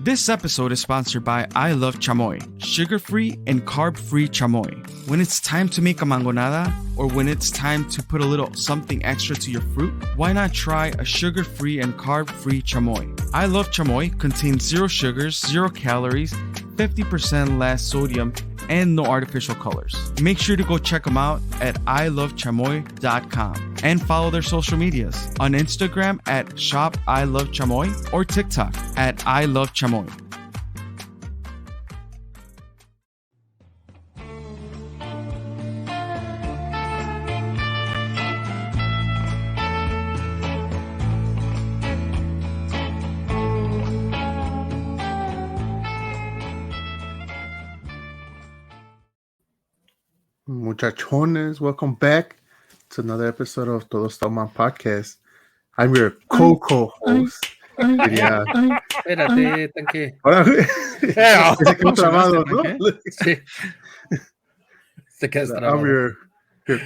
This episode is sponsored by I Love Chamoy, sugar-free and carb-free chamoy. When it's time to make a mangonada, or when it's time to put a little something extra to your fruit, why not try a sugar-free and carb-free chamoy? I Love Chamoy contains 0 sugars, 0 calories, 50% less sodium, and no artificial colors. Make sure to go check them out at ilovechamoy.com and follow their social medias on Instagram at shop I Love Chamoy or TikTok at I Love Chamoy. Muchachones, welcome back to another episode of Todos Toman podcast. I'm your co-host. Espérate, tanque. Ahora, se quedó trabado, ¿no? Sí. Te quedas I'm trabado. your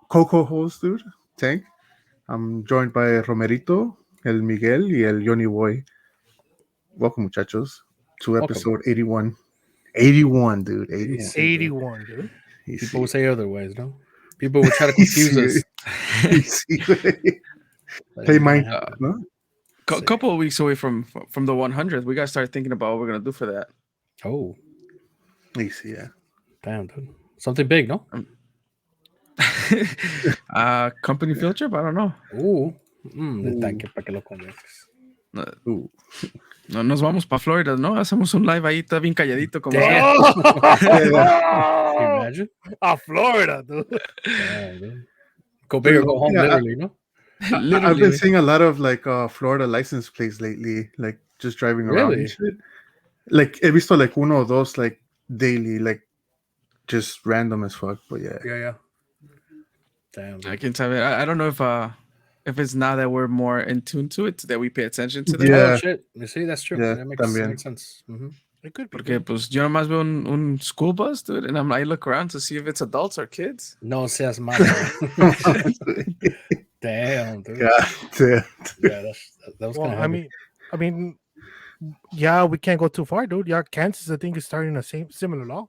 co-host, dude, Tank. I'm joined by Romerito, El Miguel, y El Johnny Boy. Welcome, muchachos, to episode 81. 81, dude. 81. 81, dude. People will say otherwise, no? People will try to confuse us. Hey, Mike, no? A couple of weeks away from the 100th, we got to start thinking about what we're going to do for that. Oh. Easy, yeah. Damn, dude. Something big, no? Company field trip? I don't know. El tanque para que lo convences. No, nos vamos para Florida, ¿no? Hacemos un live ahí, está bien calladito. Como Imagine? A Florida, dude. Damn, dude. Go big or go home, literally, no? I've been seeing a lot of like Florida license plates lately, like just driving around and shit. Like he visto like uno or dos like daily, like just random as fuck. But yeah. Damn. I can tell you, I don't know if it's now that we're more in tune to it, that we pay attention to that. Yeah. Oh, shit. You see, that's true. Yeah, that makes sense. Mm-hmm. It could be. Porque pues yo nomás veo un school bus, dude, and I look around to see if it's adults or kids. No seas malo. Damn, dude. God damn. Yeah, that was kind of I mean, yeah, we can't go too far, dude. Yeah, Kansas, I think, is starting a similar law.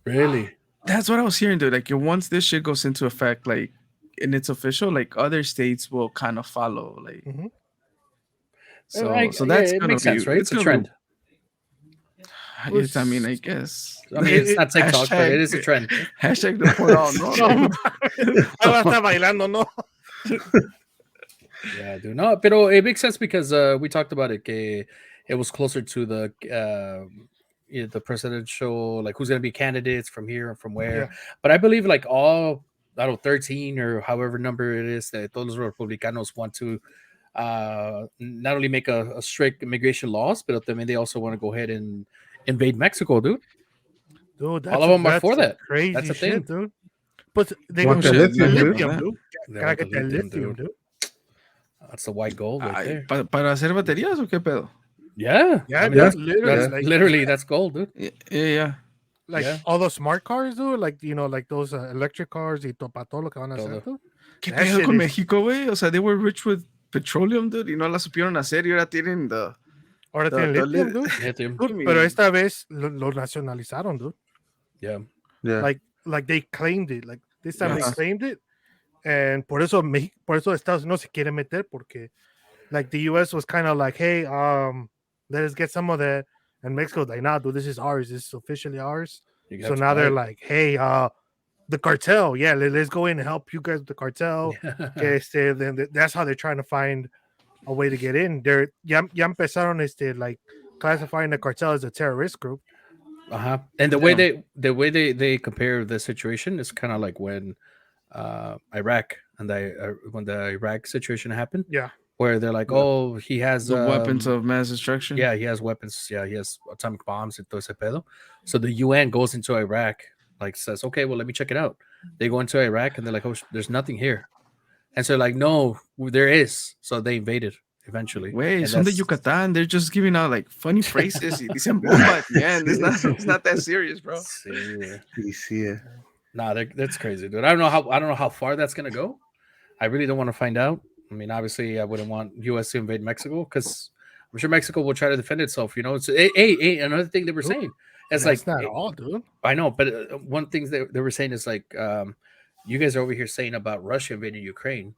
Really? That's what I was hearing, dude. Like, once this shit goes into effect, like, and it's official, like, other states will kind of follow, like. Mm-hmm. So that's it gonna makes sense, right? It's a trend. I mean, I guess. I mean, it's not TikTok, but it is a trend. Hashtag the point on, no? Ahora está bailando, no? Yeah, dude. No, pero it makes sense because we talked about it. It was closer to the presidential, like who's going to be candidates from here and from where. Yeah. But I believe like all, 13 or however number it is that todos los republicanos want to not only make a strict immigration laws, but then they also want to go ahead and invade Mexico, dude. Dude, all of them are for that. Crazy that's a shit, thing, dude. But they want don't the lithium, dude. Gotta get that lithium, dude. That's the white gold right there. ¿Para hacer baterías o qué pedo? Yeah. Yeah, I mean, that's literally, literally that's gold, dude. Yeah. Like all those smart cars, dude, like, you know, like those electric cars y para todo lo que van a hacer, dude. ¿Qué pedo con México, güey? O sea, they were rich with petroleum, dude, y no la supieron hacer y ahora tienen lithium, dude. Lithium. Pero esta vez lo nacionalizaron, dude. Yeah. Like they claimed it. Like this time they claimed it. And por eso Estados Unidos se quiere meter porque like the US was kind of like, hey, let us get some of that. And Mexico's like, nah, dude, this is ours. This is officially ours. So now they're like, hey, the cartel, yeah, let's go in and help you guys with the cartel. Then that's how they're trying to find a way to get in. They're ya empezaron like classifying the cartel as a terrorist group. And the way they compare the situation is kind of like when Iraq and when the Iraq situation happened. Yeah. Where they're like, oh, he has the weapons of mass destruction. Yeah, he has weapons. Yeah, he has atomic bombs and todo ese pedo. So the UN goes into Iraq, like says, okay, well, let me check it out. They go into Iraq and they're like, oh, there's nothing here. And so like, no, there is. So they invaded eventually. Wait, son de Yucatan. They're just giving out like funny phrases. Dicen bomba at the end. It's not that serious, bro. Nah, that's crazy, dude. I don't know how far that's gonna go. I really don't want to find out. I mean, obviously, I wouldn't want U.S. to invade Mexico because I'm sure Mexico will try to defend itself. You know, it's hey, another thing they were saying. It's That's like not all, dude. I know, but one thing they were saying is like, you guys are over here saying about Russia invading Ukraine.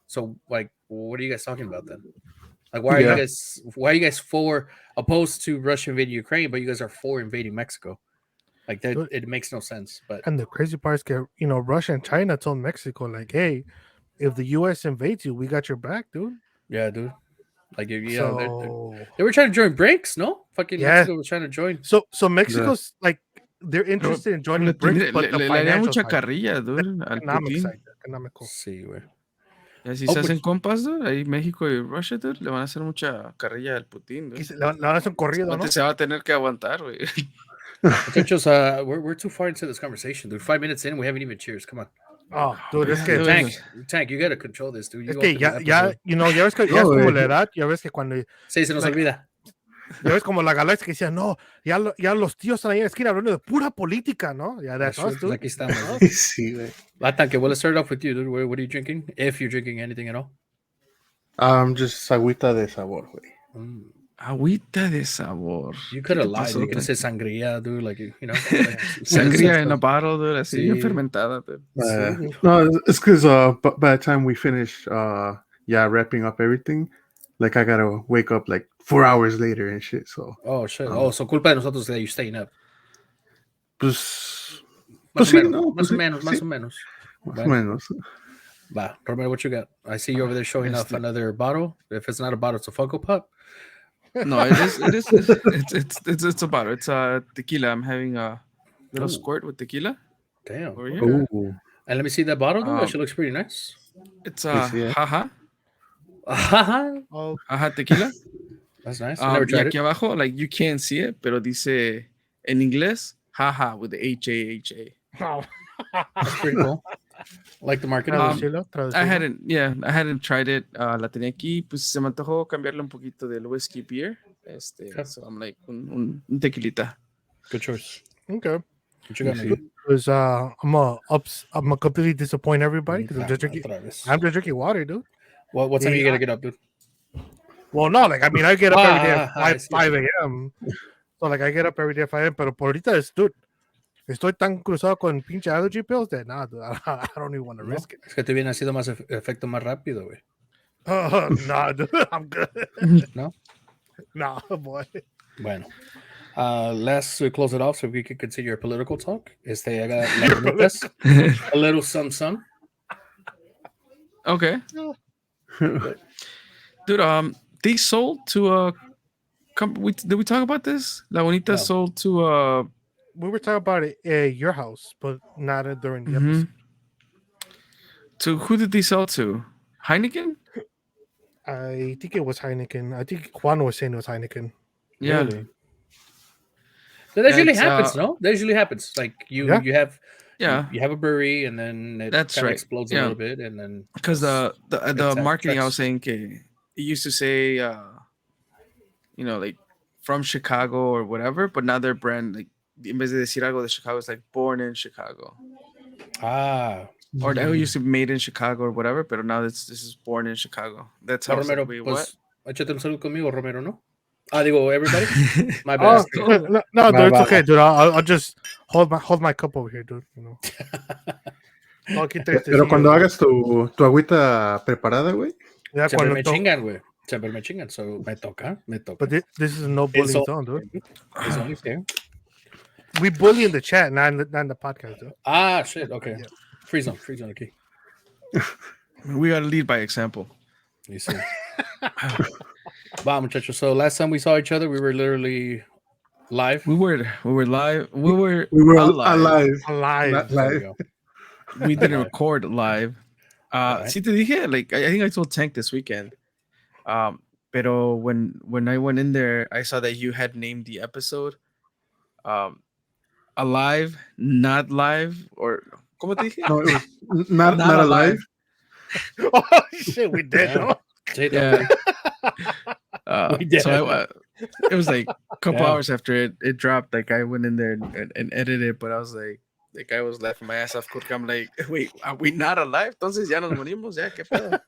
So like, what are you guys talking about then? Like, why are you guys opposed to Russia invading Ukraine, but you guys are for invading Mexico? Like that, it makes no sense. But and the crazy part is, Russia and China told Mexico like, hey, if the U.S. invades you, we got your back, dude. Yeah, dude. Like, so they were trying to join BRICS, no? Fucking Mexico was trying to join. So Mexico's like they're interested in joining BRICS, but the financial mucha side, carrilla, dude, al economic Putin. side, economical. Sí, güey. Y así se hacen compas, dude. Ahí México y Russia, dude, le van a hacer mucha carrilla al Putin, dude. Le van a hacer un corrido, ¿no? Se va a tener que aguantar, güey. Muchachos, we're too far into this conversation, dude. 5 minutes in, we haven't even cheers. Come on. Oh, dude, es que Tank, you gotta control this, dude. Es que ya ves que ya es como la edad, ya ves que cuando sí, se nos olvida. Ya ves como la galaxia que decía, no, ya los tíos están ahí en la esquina hablando de pura política, ¿no? Ya de Pues aquí estamos. Sí, güey. Tank, let's start off with you, dude. What are you drinking? If you're drinking anything at all. Just agüita de sabor, güey. Agüita de sabor. You could have lied. You could have said sangria, dude. Like, you know. Sangria in a bottle, dude. Así fermentada, dude. No, it's because by the time we finish, wrapping up everything, like I gotta wake up like 4 hours later and shit. So. Oh shit. So culpa de nosotros that you're staying up. Pues. Más o menos. Bueno. Va, Romero, what you got? I see you over there showing off another bottle. If it's not a bottle, it's a Funko Pop. No, it is. It's a bottle. It's tequila. I'm having a little squirt with tequila. Damn. Okay. And let me see that bottle, dude. That shit looks pretty nice. It's haha. Haha tequila. That's nice. I never tried aquí abajo, like you can't see it, pero dice en inglés, haha with the H-A-H-A. Oh. That's pretty cool. Like the marketing. I hadn't tried it. La tenía aquí, pues se me antojó cambiarle un poquito del whiskey beer. So I'm like un tequilita. Good choice. Okay. What you got, Because I'm gonna completely disappoint everybody because I'm just drinking water, dude. What time are you gonna get up, dude? Well, no, like I mean, I get up every day at 5 a.m. So like I get up every day at 5 a.m. Pero por ahorita es, dude, estoy tan cruzado con pinche allergy pills that nah, dude, I don't even want to risk it. Es que te viene haciendo más efecto más rápido, güey. Nah, dude, I'm good. No? Nah, boy. Bueno. Let's close it off so we can continue our political talk. I got a little some. Okay. Dude, they sold to a company. Did we talk about this? La Bonita sold to a. We were talking about it at your house, but not during the episode. To who did they sell to? Heineken? I think it was Heineken. I think Juan was saying it was Heineken. Yeah. Really? So that usually happens, no? That usually happens. Like you have a brewery and then it kind of explodes a little bit and then because the marketing I was saying it used to say like from Chicago or whatever, but now their brand like en vez de decir algo de Chicago, it's like born in Chicago. Or that used to be made in Chicago or whatever, but now this is born in Chicago. That's how Romero, like, pues, échate un salud conmigo, Romero, ¿no? Digo, everybody. My bad. No, dude, it's okay, dude. I'll just hold my cup over here, dude. You know. Pero cuando hagas tu agüita preparada, güey. Siempre me chingan, güey. Siempre me chingan. So me toca. But this is no bullying zone, dude. It's only fair. We bully in the chat, not in the podcast, dude. Shit. Okay. Yeah. Free zone. Okay. We gotta lead by example. You see. Wow, muchachos. So last time we saw each other, we were literally live. We were live. We were alive. Not live. We didn't record live. Sí te dije, like I think I told Tank this weekend. Pero when I went in there, I saw that you had named the episode alive, not live, or ¿cómo te dije? No, it was not alive. Oh shit, we did. Yeah. So it was like a couple hours after it dropped. Like I went in there and edited it, but I was like I was laughing my ass off. I'm like, wait, are we not alive? Entonces ya nos morimos, ya qué pedo.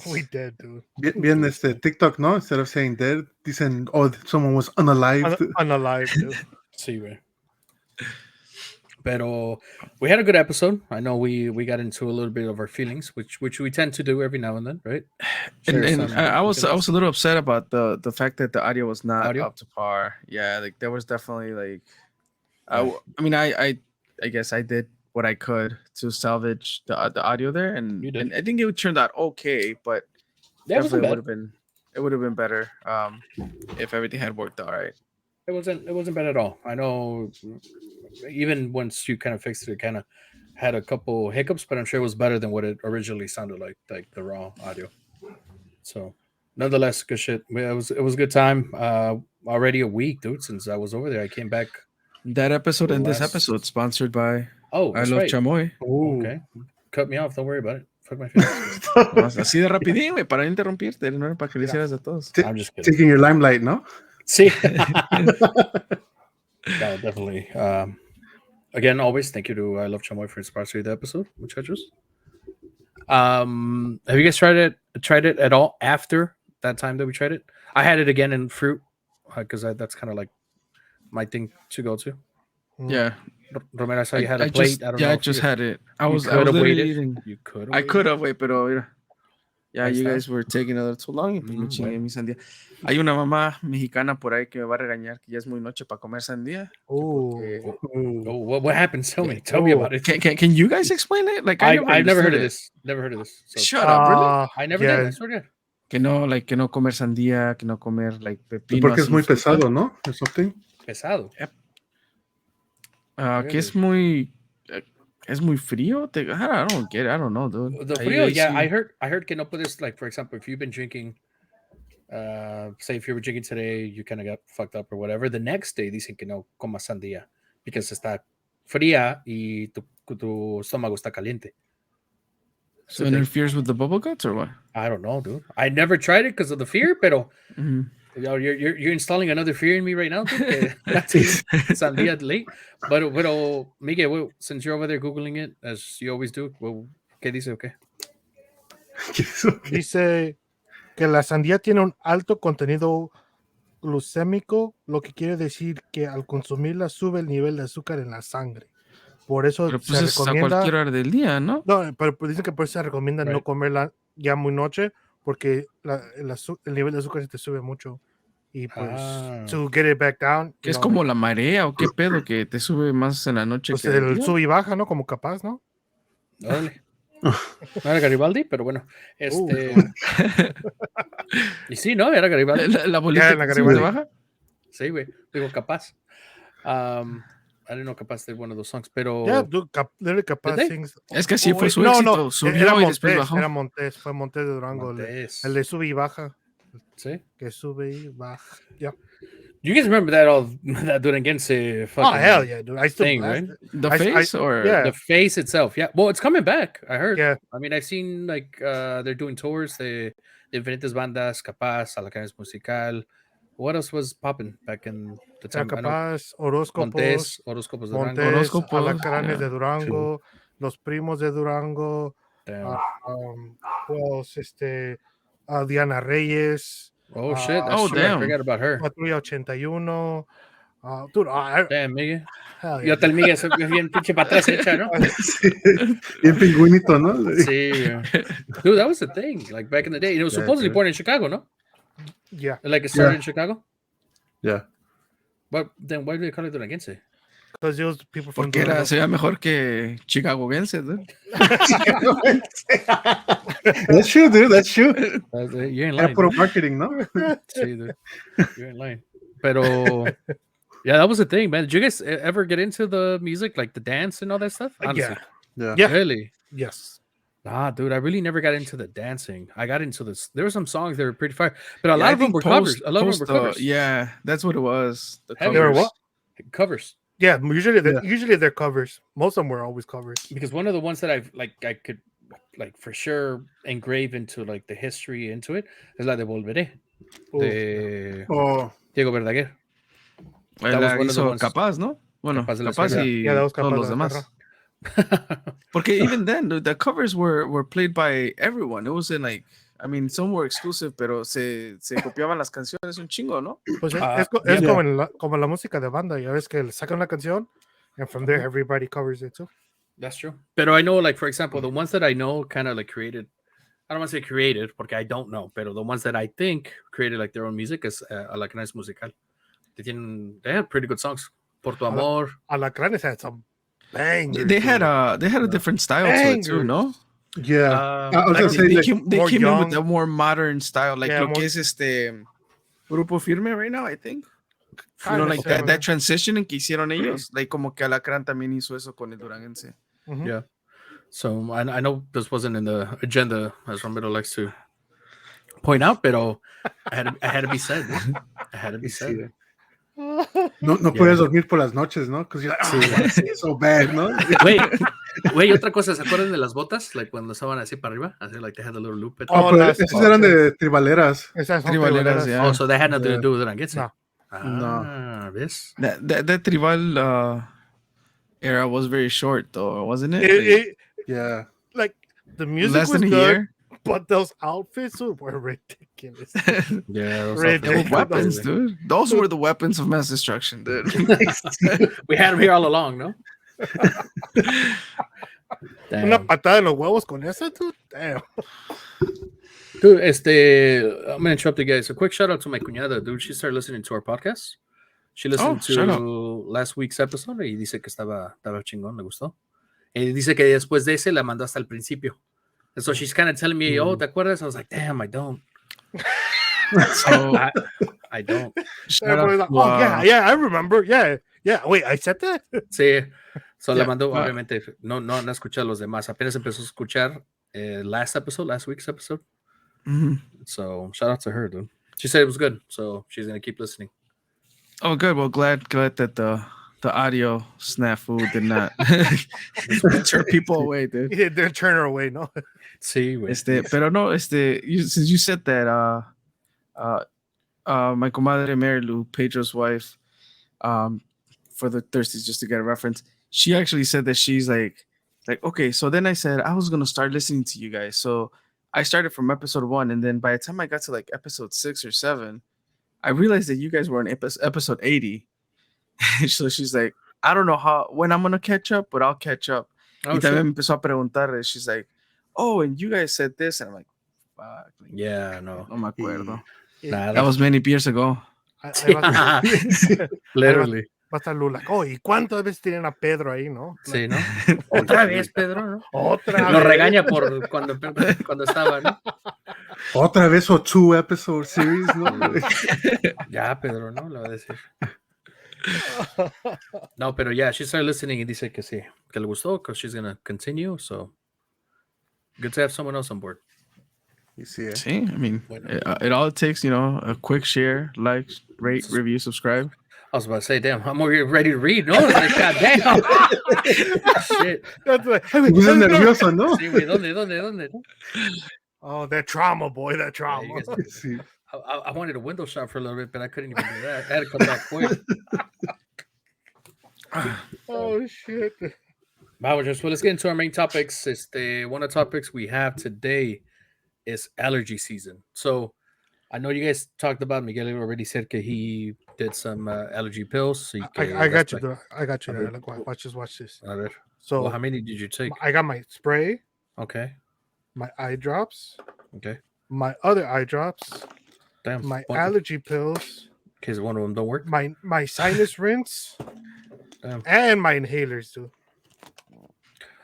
We did, dude. Bien, TikTok, ¿no? Instead of saying dead, dicen, oh, someone was unalived. Unalive, dude. Sí, güey. Pero we had a good episode. I know we got into a little bit of our feelings, which we tend to do every now and then, right? And I was a little upset about the fact that the audio was not up to par. Yeah, like there was definitely like, I guess I did what I could to salvage the audio there, and I think it turned out okay, but definitely it would have been better if everything had worked all right. It wasn't bad at all. I know even once you kind of fixed it kind of had a couple hiccups, but I'm sure it was better than what it originally sounded like the raw audio. So nonetheless, good shit. It was a good time. Already a week, dude, since I was over there. I came back. That episode and this episode sponsored by I Love Chamoy. Okay. Cut me off, don't worry about it. Fuck my face. Así de rapidín, güey, para no interrumpirte, no era para que le hicieras a todos. I'm just kidding. Taking your limelight, ¿no? Sí. No, definitely. Again, always thank you to I Love Chamoy for sponsoring the episode, muchachos. Have you guys tried it at all after that time that we tried it? I had it again in fruit because that's kind of like my thing to go to. Yeah. Romero, I saw you had a plate. I just had it. I was literally eating. You could have. I could have waited, pero mira. Yeah, you guys were taking a little too long y pues me chingué mi sandía. Hay una mamá mexicana por ahí que me va a regañar que ya es muy noche para comer sandía. What happened? Tell me about it. Can you guys explain it? Like I've never heard of this. Never heard of this. So. Shut up, really? I never did. I swear to God. Que no comer sandía, que no comer like pepino. Porque es muy pesado, ¿no? Or something. Pesado. Yep. Que es muy frío. I don't get it. I don't know, dude. The frío, yeah. I heard que no puedes, like, for example, if you've been drinking, say if you were drinking today, you kind of got fucked up or whatever. The next day dicen que no comas sandía because está fría y tu estómago está caliente. So it interferes with the bubble guts or what? I don't know, dude. I never tried it because of the fear, pero you're installing another fear in me right now, dude. That's sandía late. But Miguel, since you're over there Googling it, as you always do, ¿qué dice o qué? Dice que la sandía tiene un alto contenido glucémico, lo que quiere decir que al consumirla sube el nivel de azúcar en la sangre. Por eso pero pues se recomienda a cualquier hora del día, ¿no? No, pero dicen que por eso se recomienda no comerla ya muy noche porque el nivel de azúcar se te sube mucho y pues to get it back down. ¿Que es como la marea o qué pedo que te sube más en la noche? Pues el sube y baja, ¿no? Como capaz, ¿no? Dale. No era Garibaldi, pero bueno. Y sí, ¿no? Era Garibaldi. La bolita la Garibaldi baja. Sí, güey. Digo, capaz. I don't know, capaz de one of those songs, pero... Yeah, dude, literally capaz sings... Es que sí fue su éxito. Subió y después bajó. Fue Montes de Durango. El de sube y baja. Sí. Que sube y baja. Yeah. You guys remember that Duranguense fucking hell yeah, dude. I still thing, right? The face or yeah. The face itself, yeah. Well, it's coming back, I heard. Yeah. I mean, I've seen like they're doing tours de diferentes bandas, Capaz, Alacanes Musical. What else was popping back in the time? Horóscopos Horóscopos de Durango. Alacranes de Durango, Los Primos de Durango, Diana Reyes. Oh shit! Damn! I forgot about her. Patrulla 81. Dude, damn, Miguel. Yo tal Miguel soy bien pinche para atrás hecha, ¿no? Bien pingüinito, ¿no? Sí. Dude, that was the thing. Like back in the day, it was supposedly born in Chicago, no? Yeah. Like it started in Chicago? Yeah. But then why do they call it Duranguense? Because it was people from Porque sería mejor que chicagoense, dude. That's true, dude. That's true. You're in line. Era puro marketing, ¿no? Sí, dude. You're in line. Pero, yeah, that was the thing, man. Did you guys ever get into the music, like the dance and all that stuff? Honestly. Yeah. Really? Yes. Dude, I really never got into the dancing. I got into this. There were some songs that were pretty fire, but a lot of them were covers. Yeah, that's what it was. They were what? Covers. Yeah, usually they're covers. Most of them were always covers. Because one of the ones that I could like for sure engrave into like the history into it is la de Volveré. Diego Verdaguer. That was one of the ones. Capaz, ¿no? Bueno, Capaz y todos los demás. Porque even then, the covers were played by everyone. It wasn't like I mean, some were exclusive, pero se copiaban las canciones un chingo, ¿no? Pues Ah, es yeah. como la música de banda. Ya ves que le sacan la canción, and from there everybody covers it too. That's true. But I know, like, for example, the ones that I know kind of like created, I don't want to say created, porque I don't know, but the ones that I think created like their own music is like nice musical. They had pretty good songs. Por tu amor. Alacranes had some bangers. They had a different style to it too, no? Yeah. I was Like, gonna say, They like, came more in with young. a more modern style, like Yeah, lo more- que es Grupo Firme right now, I think. You know, Kinda like similar. that transition en que hicieron ellos, like como que Alacrán también hizo eso con el duranguense. Mhm. Yeah. So I know this wasn't in the agenda, as Romero likes to point out, but I had to be said. I had to be sí, said. no puedes dormir por las noches, ¿no? Because you're like, it's so bad, ¿no? Wait, otra cosa, ¿se acuerdan de las botas? Like cuando estaban así para arriba, así like they had a little loop. At Oh, Oh, pero las- esos eran de tribaleras. Esas son Tribaleras, tribaleras. yeah. Oh, so they had nothing Yeah. to do with Duranguense. No. Ah, ¿ves? That tribal era was very short, though, wasn't it? It- Yeah. like the music Less was than a good, year. but those outfits were ridiculous. Yeah, those Red- outfits They were were weapons, crazy. dude. Those were the weapons of mass destruction, dude. We had them here all along, no? Damn. Una patada en los huevos con esa, dude. Damn. Dude, I'm gonna interrupt you guys. A quick shout out to my cuñada, dude. She started listening to our podcast. She listened shout out. to last week's episode y dice que estaba chingón, le gustó. Y dice que después de ese la mandó hasta el principio. And so she's kind of telling me, oh, ¿te acuerdas? I was like, damn, I don't. So I don't. shout Everybody's out like, to, oh, yeah, I remember. Yeah. Wait, I said that? Sí. So Yeah, le mandó, but- obviamente, no escuché a los demás. Apenas empezó a escuchar last week's episode. Mhm. So shout out to her, dude. She said it was good. So she's going to keep listening. Oh, good. Well, glad that the audio snafu did not turn people away, dude. Yeah, they'll turn her away, no? Sí, güey. Pero no, since you said that, my comadre Mary Lou, Pedro's wife, for the Thirsties, just to get a reference, she actually said that she's like, okay, so then I said I was gonna start listening to you guys. So I started from episode 1, and then by the time I got to like episode 6 or 7, I realized that you guys were on episode 80. So she's like, I don't know when I'm gonna catch up, but I'll catch up. Oh, Y shit. también empezó a preguntar, she's like, oh, and you guys said this, and I'm like, fuck, Yeah, no. no me acuerdo. Nah, That was many years ago. Ahí va Literally. a estar Lula. Oh, ¿y cuántas veces tienen a Pedro ahí, no? Sí, ¿no? Otra vez, Pedro, ¿no? Otra Lo vez. regaña por cuando estaba, ¿no? Otra vez o 2-episode series, ¿no? Ya, Pedro, ¿no? Le va a decir. No, pero yeah, she started listening y dice que sí, que le gustó, because she's gonna continue, so good to have someone else on board. You see it. See, I mean, Bueno. it all takes, a quick share, like, rate, review, subscribe. I was about to say, damn, I'm already ready to read. No, it's like, God damn. Shit. That's like, Te puse nervioso, ¿no? Sí, güey, ¿dónde? ¿No? oh, that trauma, boy, that trauma. you guys- Sí. I wanted a window shop for a little bit, but I couldn't even do that. I had to come back quick. oh, shit. Wow, just well, let's get into our main topics. One of the topics we have today is allergy season. So I know you guys talked about Miguel already said that he did some allergy pills. So I got you. I got you. There. Like, watch this. A ver. So Well, how many did you take? I got my spray, Okay. my eye drops, Okay. my other eye drops, Damn. my one, allergy pills, in case one of them don't work. my sinus rinse, Damn. and my inhalers, dude.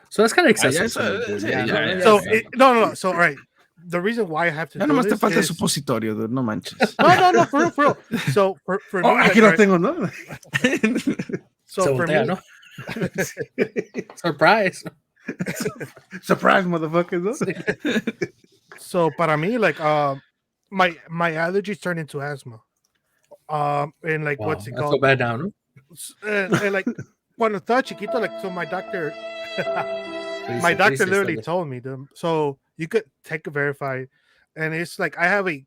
So that's kind of yeah, excessive. so- dude. yeah, yeah. So no. So all right, the reason why I have to Ya do nomás te this falta is... supositorio, dude, no manches. No, for real. So for Oh, me, aquí like, lo all tengo, right, ¿no? so Se for voltea, me, ¿no? Surprise. Surprise, motherfuckers, ¿no? so para mí, like my allergies turn into asthma. And like Wow, what's it I feel called? bad now, no? And like cuando estaba chiquito, like so my doctor literally told me them. So you could take a verified, and it's like I have a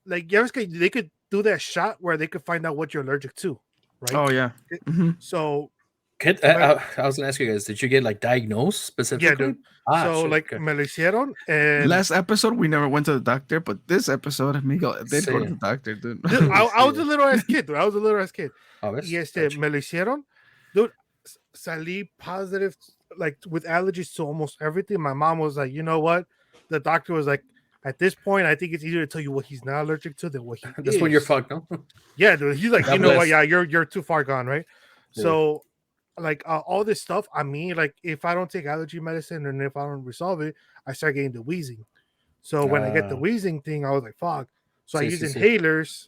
like they could do that shot where they could find out what you're allergic to, right? Oh, yeah. Mhm. So I was gonna ask you guys, did you get like diagnosed specifically? Yeah, dude. So shit, like okay. me lo hicieron, and Last episode, we never went to the doctor, but this episode, Miguel did go to Sí. the doctor, dude. dude, I was a little ass kid, dude. I was a little ass kid. Oh, ¿ves? Y Gotcha. me lo hicieron, dude. Salí positive, like with allergies to almost everything. My mom was like, you know what? The doctor was like, at this point, I think it's easier to tell you what he's not allergic to than what he That's is. when you're fucked, no? Yeah, dude. He's like, God you know what? bless. Yeah, you're too far gone, right? Yeah. So, like all this stuff. I mean, like if I don't take allergy medicine and if I don't resolve it, I start getting the wheezing. So when I get the wheezing thing, I was like, fuck. So I Sí, use sí, sí. inhalers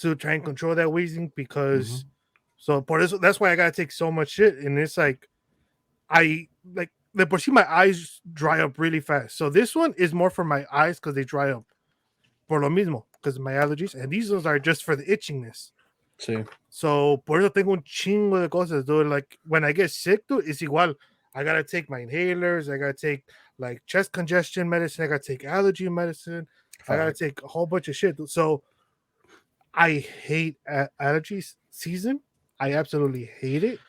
to try and control that wheezing because. So por eso, that's why I gotta take so much shit, and it's like, I like the por sí my eyes dry up really fast. So this one is more for my eyes because they dry up. Por lo mismo, because of my allergies, and these ones are just for the itchiness. Sí. So por eso tengo un chingo de cosas, dude. Like when I get sick, dude, it's igual. I gotta take my inhalers. I gotta take like chest congestion medicine. I gotta take allergy medicine. I gotta take a whole bunch of shit. Dude. So I hate allergies season. I absolutely hate it.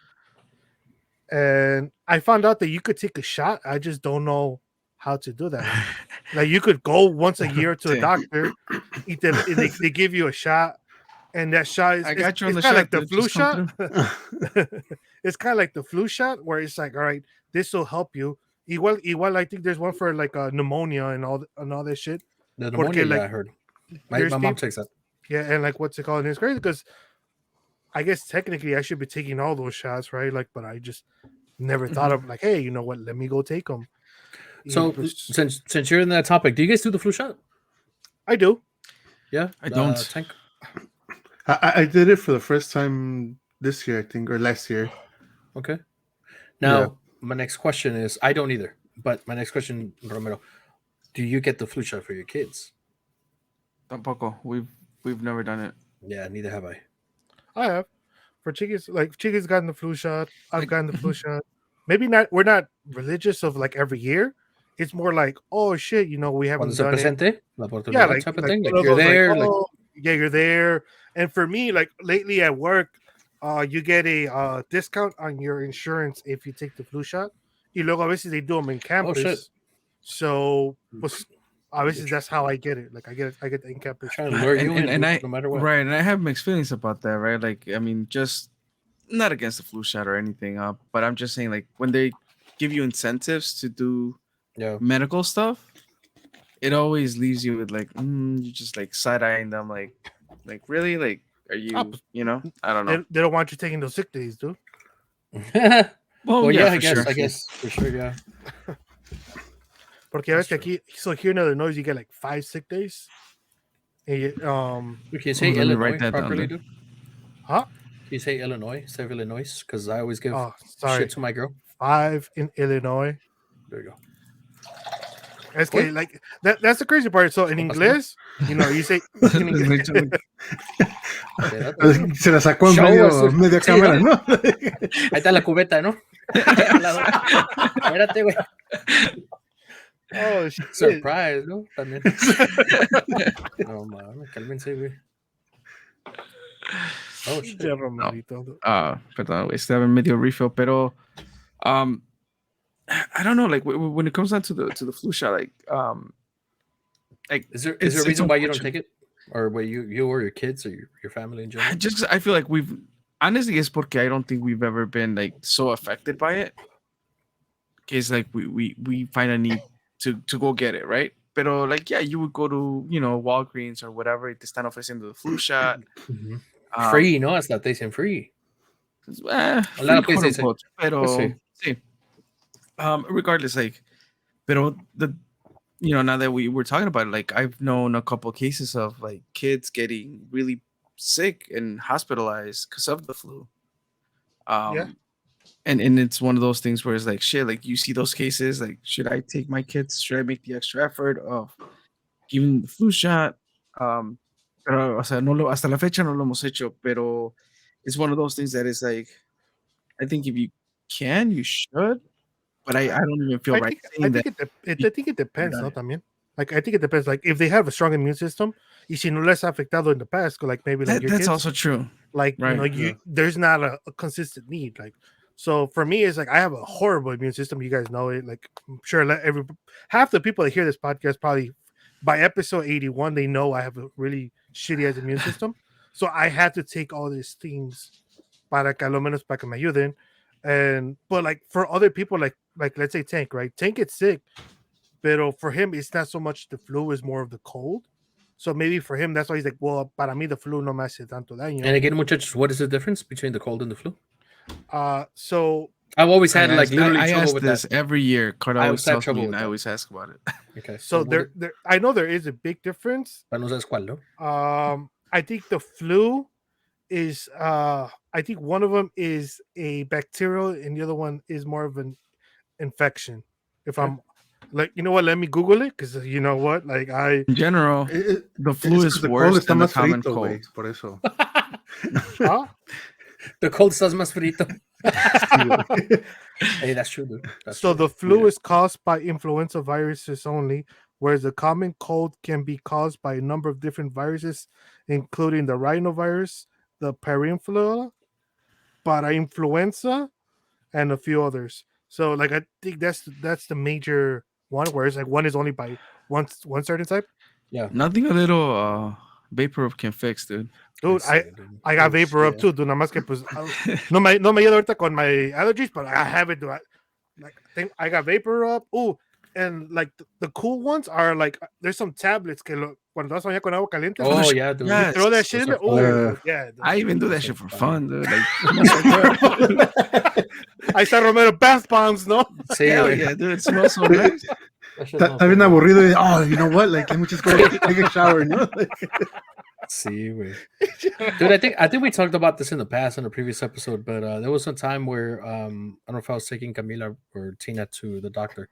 And I found out that you could take a shot. I just don't know how to do that. Like you could go once a year to a doctor. They give you a shot. And that shot is I got you on the kind of shot, like the dude. flu Just come shot. It's kind of like the flu shot where it's like, all right, this will help you. Igual, I think there's one for like pneumonia and all that shit. The pneumonia, Porque, like, I heard. My there's mom people- takes that. Yeah, and like what's it called? And it's crazy because I guess technically I should be taking all those shots, right? Like, but I just never thought of like, hey, you know what? Let me go take them. So since you're in that topic, do you guys do the flu shot? I do. Yeah, I don't. Tank? I did it for the first time this year, I think, or last year. Okay. Now, Yeah. my next question is, I don't either. But my next question, Romero, do you get the flu shot for your kids? Tampoco. We've never done it. Yeah, neither have I. I have. For Chiquis, like Chiquis gotten the flu shot. I've gotten the flu shot. Maybe not. We're not religious of like every year. It's more like, oh shit, you know, we haven't Cuando se done it. presente, la oportunidad Yeah, like, type of like thing. one Like of you're those, there. Like, Like, oh, yeah, you're there. And for me, like lately at work, you get a discount on your insurance if you take the flu shot. Y luego a veces they do them in campus. shit. So, pues, a veces that's how I get it. Like I get the in campus. trying to lure you in, and dude, I no matter what. right, and I have mixed feelings about that, right? Like, I mean, just not against the flu shot or anything, but I'm just saying, like, when they give you incentives to do Yeah. medical stuff, it always leaves you with like, you just like side eyeing them, like really, like, are you, you know? I don't know. They don't want you taking those sick days, dude. Well, yeah, I for guess. sure. I guess for sure. Yeah. Porque a veces aquí, so here in Illinois, you get like 5 sick days. And you, Can you say Let me Illinois write that down properly, then. dude? huh? Can you say Illinois? Say Illinois, because I always give Oh, sorry. shit to my girl. 5 in Illinois. There you go. Es que, like, that's the crazy part. So in English, you know, you say in English, Se la sacó en Show us. media Sí, cámara, ¿no? ¿no? Ahí está la cubeta, ¿no? Espérate, güey. oh shit. Surprise, ¿no? También. No, mames, cálmense, güey. Oh, shit. Ya, Romerito. Perdón, estaba en medio refill, pero I don't know, like when it comes down to the flu shot, like Is there a it's reason why you don't unfortunate. take it? Or why you or your kids or your family in general? Just 'cause I feel like we've honestly, it's porque I don't think we've ever been like so affected by it. It's like we find a need to go get it, right? Pero like, yeah, you would go to, you know, Walgreens or whatever, te están ofreciendo the flu shot. Free, ¿no? Hasta te dicen free. Free, A lot of places quote say- unquote, pero Pues sí. Regardless, like, pero you know, now that we were talking about it, like, I've known a couple cases of like kids getting really sick and hospitalized because of the flu. Yeah. And it's one of those things where it's like, shit, like, you see those cases, like, should I take my kids? Should I make the extra effort of giving them the flu shot? Pero, o sea, hasta la fecha no lo hemos hecho, pero it's one of those things that is like, I think if you can, you should. But I don't even feel right saying that. I think it depends, no, también. Like, I think it depends. Like, if they have a strong immune system, y si no les ha afectado in the past, like maybe like your That's kids, also true. like, Right, you know, there's not a consistent need. Like, So for me, it's like I have a horrible immune system. You guys know it. Like I'm sure half the people that hear this podcast probably by episode 81 they know I have a really shitty ass immune system. So I had to take all these things para que a lo menos para que me ayuden. And but like for other people, like let's say Tank, right? Tank gets sick, but for him it's not so much the flu, is more of the cold. So maybe for him that's why he's like, well, para mí the flu no me hace tanto daño. And again, muchachos, what is the difference between the cold and the flu? So I've always had I like ask, literally I trouble ask with this that. every year. Carter I always always had tells trouble me, with and I that. always ask about it. Okay, so there I know there is a big difference. Pero no sabes cuál, no? I think the flu is I think one of them is a bacterial and the other one is more of an infection. If I'm like, you know what, let me Google it, because you know what, like In general, the flu is the cold worse está than the más common frito, cold. güey, por eso. huh? The cold estás más frito. Hey, that's true, dude. That's So true. the flu is caused by influenza viruses only, whereas the common cold can be caused by a number of different viruses, including the rhinovirus, the parainfluenza, parainfluenza, and a few others. So like I think that's the major one, whereas like one is only by one certain type. Yeah. Nothing a little vapor can fix, dude. Dude, I got vapor up too, dude. Nada más que pues no me ayuda ahorita con my allergies, but I have it. Like I think I got vapor up. Ooh, and like the cool ones are like there's some tablets que cuando vas a bañar con agua caliente. Oh yeah, dude. Yeah. Throw that shit in there. Oh yeah. I even do that shit for fun, dude. Like, I saw Romero bath bombs, no? Sí, hell güey. yeah, dude. It smells so nice. Está bien aburrido. Y, oh, you know what? Like, let me just go take a shower, no? See, dude, I think we talked about this in the past in a previous episode, but there was some time where I don't know if I was taking Camila or Tina to the doctor,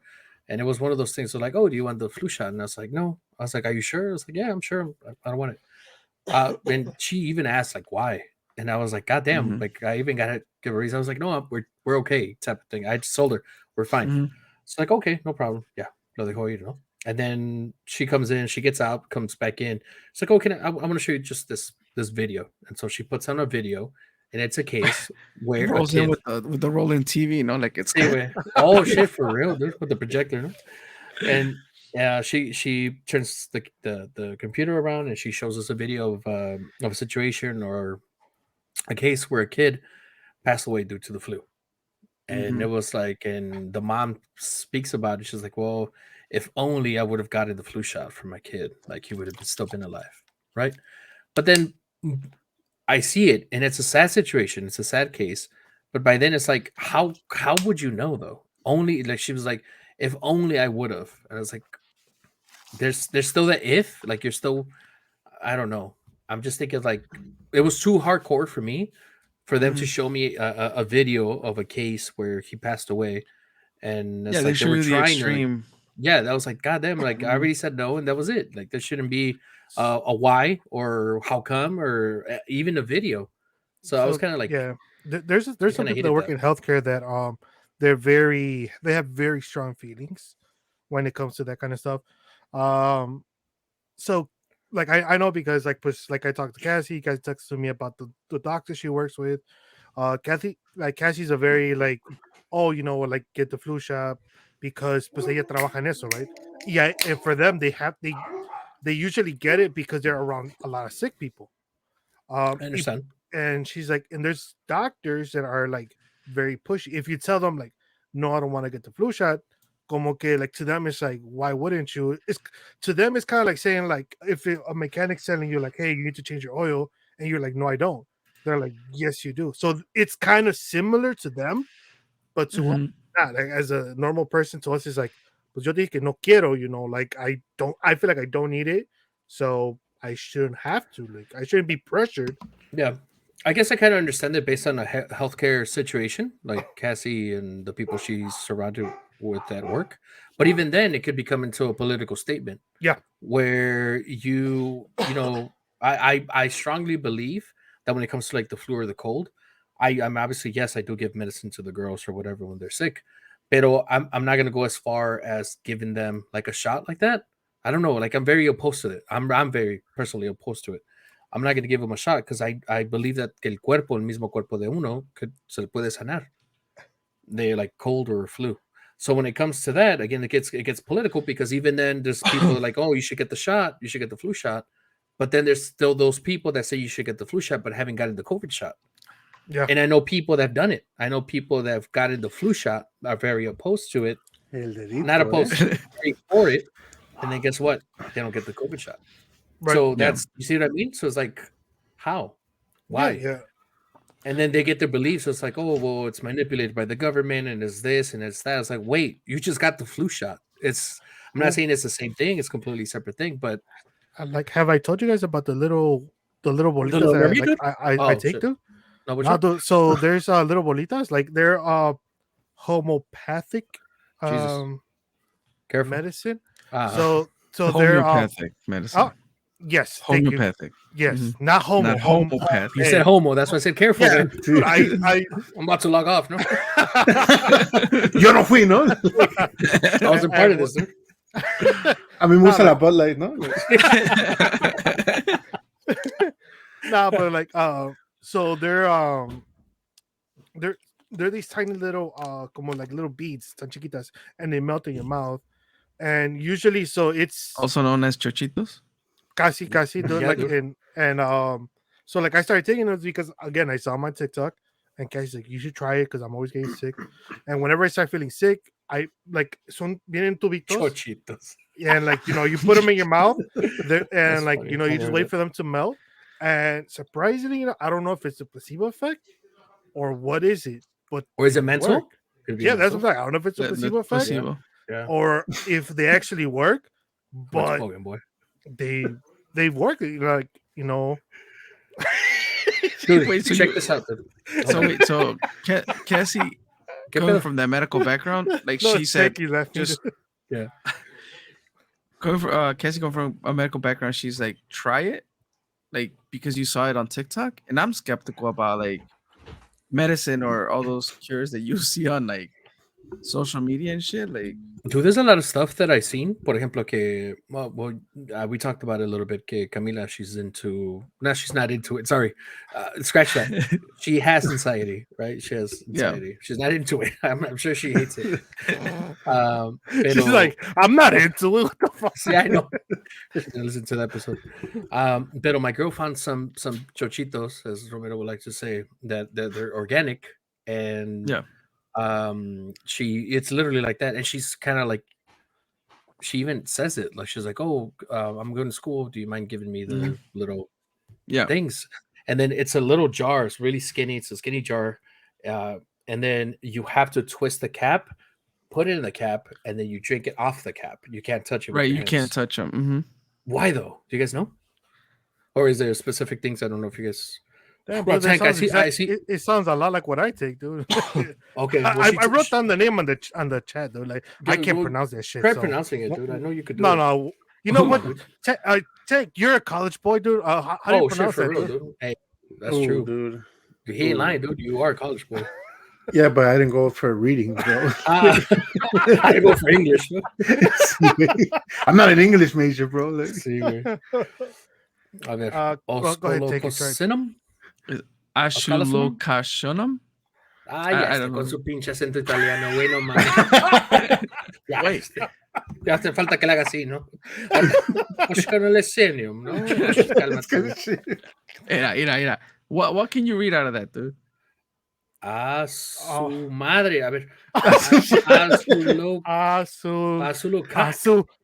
and it was one of those things. So like, oh, do you want the flu shot? And I was like, no. I was like, are you sure? I was like, yeah, I'm sure. I don't want it. And she even asked like, why? And I was like, God damn! Mhm. Like I even got to give a reason. I was like, no, we're okay, type of thing. I just told her we're fine. Mhm. It's like, okay, no problem. Yeah, lo dejo ir, ¿no? And then she comes in, she gets out, comes back in. It's like, okay, I want to show you just this video. And so she puts on a video, and it's a case where Rolls in with the rolling TV, you know, like it's Sí, güey. Oh shit, for real, dude, with the projector, no? And she turns the computer around and she shows us a video of a situation or a case where a kid passed away due to the flu. And it was like, and the mom speaks about it. She's like, well, if only I would have gotten the flu shot for my kid, like he would have still been alive, right? But then I see it, and it's a sad situation. It's a sad case. But by then, it's like, how would you know though? Only like she was like, if only I would have. And I was like, there's still that if, like you're still, I don't know. I'm just thinking like it was too hardcore for me for them to show me a video of a case where he passed away, and it's yeah, like they they show were you the trying to, extreme. yeah, that was like, goddamn, like I already said no, and that was it. Like there shouldn't be a why or how come or even a video. So I was kind of like, yeah, there's some kinda people hated that work that. in healthcare that they have very strong feelings when it comes to that kind of stuff. So like I know because like I talked to Cassie, you guys texted me about the doctor she works with. Cassie's a very like, oh, you know, like get the flu shot because pues ella trabaja en eso, right? Yeah, and for them they usually get it because they're around a lot of sick people. I understand. And she's like, and there's doctors that are like very pushy. If you tell them like, no, I don't want to get the flu shot, como que like to them it's like, why wouldn't you? It's to them it's kind of like saying like if a mechanic's telling you like, hey, you need to change your oil, and you're like, no, I don't. They're like, yes, you do. So it's kind of similar to them, but to us, not. Like, as a normal person, to us is like, pues yo dije que no quiero, you know, like I feel like I don't need it, so I shouldn't have to. Like I shouldn't be pressured. Yeah. I guess I kind of understand it based on a healthcare situation, like Cassie and the people she's surrounded with at work. But even then, it could become into a political statement. Yeah. Where you know, I strongly believe that when it comes to like the flu or the cold, I'm obviously, yes, I do give medicine to the girls or whatever when they're sick. Pero I'm not gonna go as far as giving them like a shot like that. I don't know. Like I'm very opposed to it. I'm very personally opposed to it. I'm not going to give him a shot because I believe that el mismo cuerpo de uno, se le puede sanar. they like cold or flu. So when it comes to that, again, it gets political because even then there's people like, oh, you should get the shot, you should get the flu shot, but then there's still those people that say you should get the flu shot but haven't gotten the COVID shot. Yeah. And I know people that have done it. I know people that have gotten the flu shot are very opposed to it, El dedito, not opposed eh? to it, very for it, and then guess what? They don't get the COVID shot. Right. So that's you see what I mean. So it's like, how, why? Yeah. And then they get their beliefs. So it's like, oh, well, it's manipulated by the government and it's this and it's that. It's like, wait, you just got the flu shot. I'm not saying it's the same thing. It's a completely separate thing. But Like, have I told you guys about the little bolitas little that remedy, dude? I take shit. to? No, which No, one? so there's little bolitas, like they're homeopathic Jesus. Careful. medicine. Uh-huh. So they're Homeopathic medicine. oh, yes, thank you. Homeopathic. Yes, Mhm. not homo. Not homeopathic. You said homo. That's why I said careful. Yeah, There. dude, I I'm about to log off. No, Yo no fui, ¿no? I wasn't part of this. Dude. A mí me gusta la Bud Light, ¿no? nah, but like so they're these tiny little como like little beads, tan chiquitas, and they melt in your mouth. And usually, so it's Also known as chochitos. casi dude, Yeah, like dude. and so like I started taking it because again I saw my TikTok and Casey's like, you should try it because I'm always getting sick. And whenever I start feeling sick, I like son vienen tubitos. Chochitos. And like you put them in your mouth and That's like funny. you I've just heard wait it. for them to melt. And surprisingly, I don't know if it's a placebo effect or what is it, but Or is it mental? work. Could be Yeah, that's mental. what I'm saying. I don't know if it's a The placebo effect placebo. Yeah. or if they actually work, What's but spoken, boy? they work like Dude, Wait, so check you- this out. Dude. So Cassie, ¿Qué coming pedo? from that medical background, like No, she said, Becky left. just Yeah. Cassie coming from a medical background, she's like, try it, like because you saw it on TikTok, and I'm skeptical about like medicine or all those cures that you see on like social media and shit. Like, Dude, there's a lot of stuff that I've seen. Por ejemplo, we talked about it a little bit. Que Camila, she's not into it. Sorry, scratch that. She has anxiety, right? She has anxiety. She's not into it. I'm sure she hates it. She's like, I'm not into it. What the fuck? See, I know. Listen to the episode. But my girl found some chochitos, as Romero would like to say, that they're organic and yeah, it's literally like that, and she's kind of like, she even says it like she's like, oh, I'm going to school, do you mind giving me the little things? And then it's a little jar, it's really skinny, it's a skinny jar, and then you have to twist the cap, put it in the cap, and then you drink it off the cap. You can't touch it with right. your You hands. can't touch them. Mm-hmm. Why though? Do you guys know? Or is there specific things? I don't know if you guys. Damn, Bro, bro, that Tank, sounds I see. It sounds a lot like what I take, dude. Okay, well, I wrote down the name on the chat, dude. Like I Dude, can't well, pronounce that shit. Try so- pronouncing it, dude. I know you could do No, it. no. You know what? Dude. Tank, you're a college boy, dude. How do you Oh, shit, pronounce for that? real, dude? dude. Hey, that's Ooh, true. dude. He ain't lying, dude. You are a college boy. Yeah, but I didn't go for reading, bro. I go for English. No? I'm not an English major, bro. Like, Sí, güey. A ver. Go ahead, take it. Oscolococinum? Ashulocashonum. Ah, I ya está, don't con know. su pinche acento italiano, güey, no mames. Ya, ya hace falta que le haga así, ¿no? Oscolococinum, ¿no? Cálmate, güey. Mira. What can you read out of that, dude? A su madre. A ver.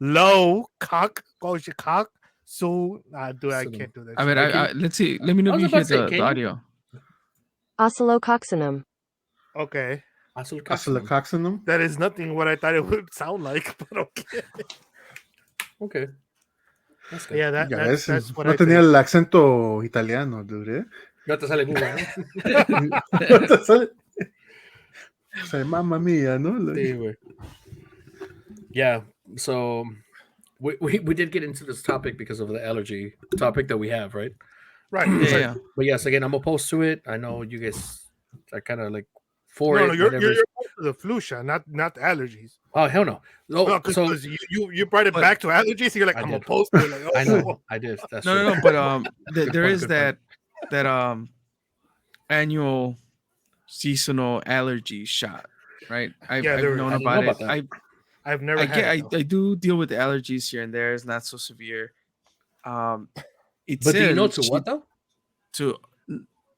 Low cock. Goes your cock. So, dude, I can't do that. I mean, shit. let's see. Let me know I if was you about hear to say, the can you? audio. Oscillococcinum. Okay. Oscillococcinum? That is nothing what I thought it would sound like, but okay. Okay. That's good. Yeah, Ya that's ves, what no I tenía think. el acento italiano, dude. ¿Eh? Ya te sale Google, ¿no? O sea, mamma mía, ¿no? Like, Sí, güey. Yeah, so we did get into this topic because of the allergy topic that we have, right? Right. Yeah. But yes, again, I'm opposed to it. I know you guys are kind of like for No, it. no, you're whatever. opposed to the flu shot, not allergies. Oh, hell no. No, Oh, because so you brought it but- back to allergies. So you're like, I I'm did. opposed to it. Like, oh, I know. I did. That's true. No. But there point, is good that annual seasonal allergy shot. right? Yeah, I've known I didn't about know it. about that. I've never I had get it, though. I do deal with allergies here and there. It's not so severe. Um, it But do you know says to what though? to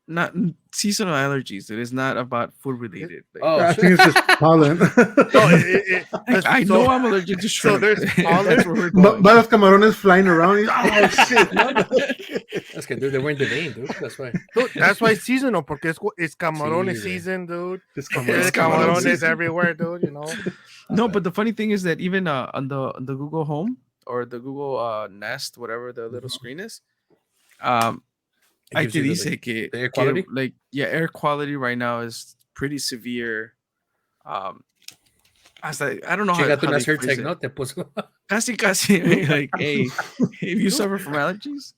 not seasonal allergies. It is not about food related. Like, Oh I think shit! it's just pollen. No, I know I'm allergic to so shrimp. there's If pollen. that's where we're going. Varios camarones flying around. Oh shit! No. That's good, dude. They were in the vein, dude. That's why. Dude, that's why it's seasonal, porque it's camarones Sí, güey. season, dude. It's There's camaron camarones season. everywhere, dude. You know. No, but the funny thing is that even on the Google Home or the Google Nest, whatever the little screen is, It I gives you te the, dice que, the air quality. like air quality right now is pretty severe. Hasta, I don't know how Chinga, tú they nacer phrase tech, it. ¿no? Te puso. Casi, like, hey, if you suffer from allergies,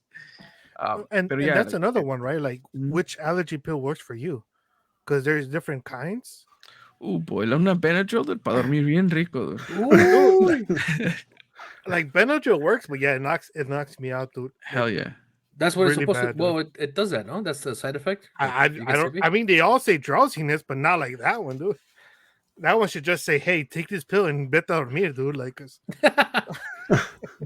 And but yeah, that's like, another one, right? Like, Mhm. which allergy pill works for you? Because there's different kinds. boy, una Benadryl para dormir bien rico. Ooh. Like Benadryl works, but yeah, it knocks me out, dude. Hell yeah. That's what it's Really supposed bad, to. dude. Well, it does that, no? That's the side effect. I You I get don't. sleepy? I mean, they all say drowsiness, but not like that one, dude. That one should just say, "Hey, take this pill and vete a dormir, dude." Like, 'cause-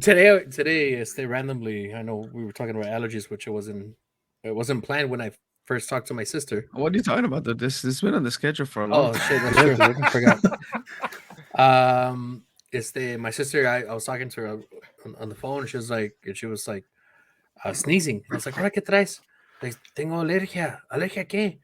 today, they randomly. I know we were talking about allergies, which it wasn't planned when I first talked to my sister. What are you talking about? Though? This has been on the schedule for a long Oh time. shit, that's true. Dude. I forgot. My sister. I was talking to her on the phone. She was like, sneezing. I was like, "Ahora qué traes?" Like, tengo alergia. ¿Alergia a qué?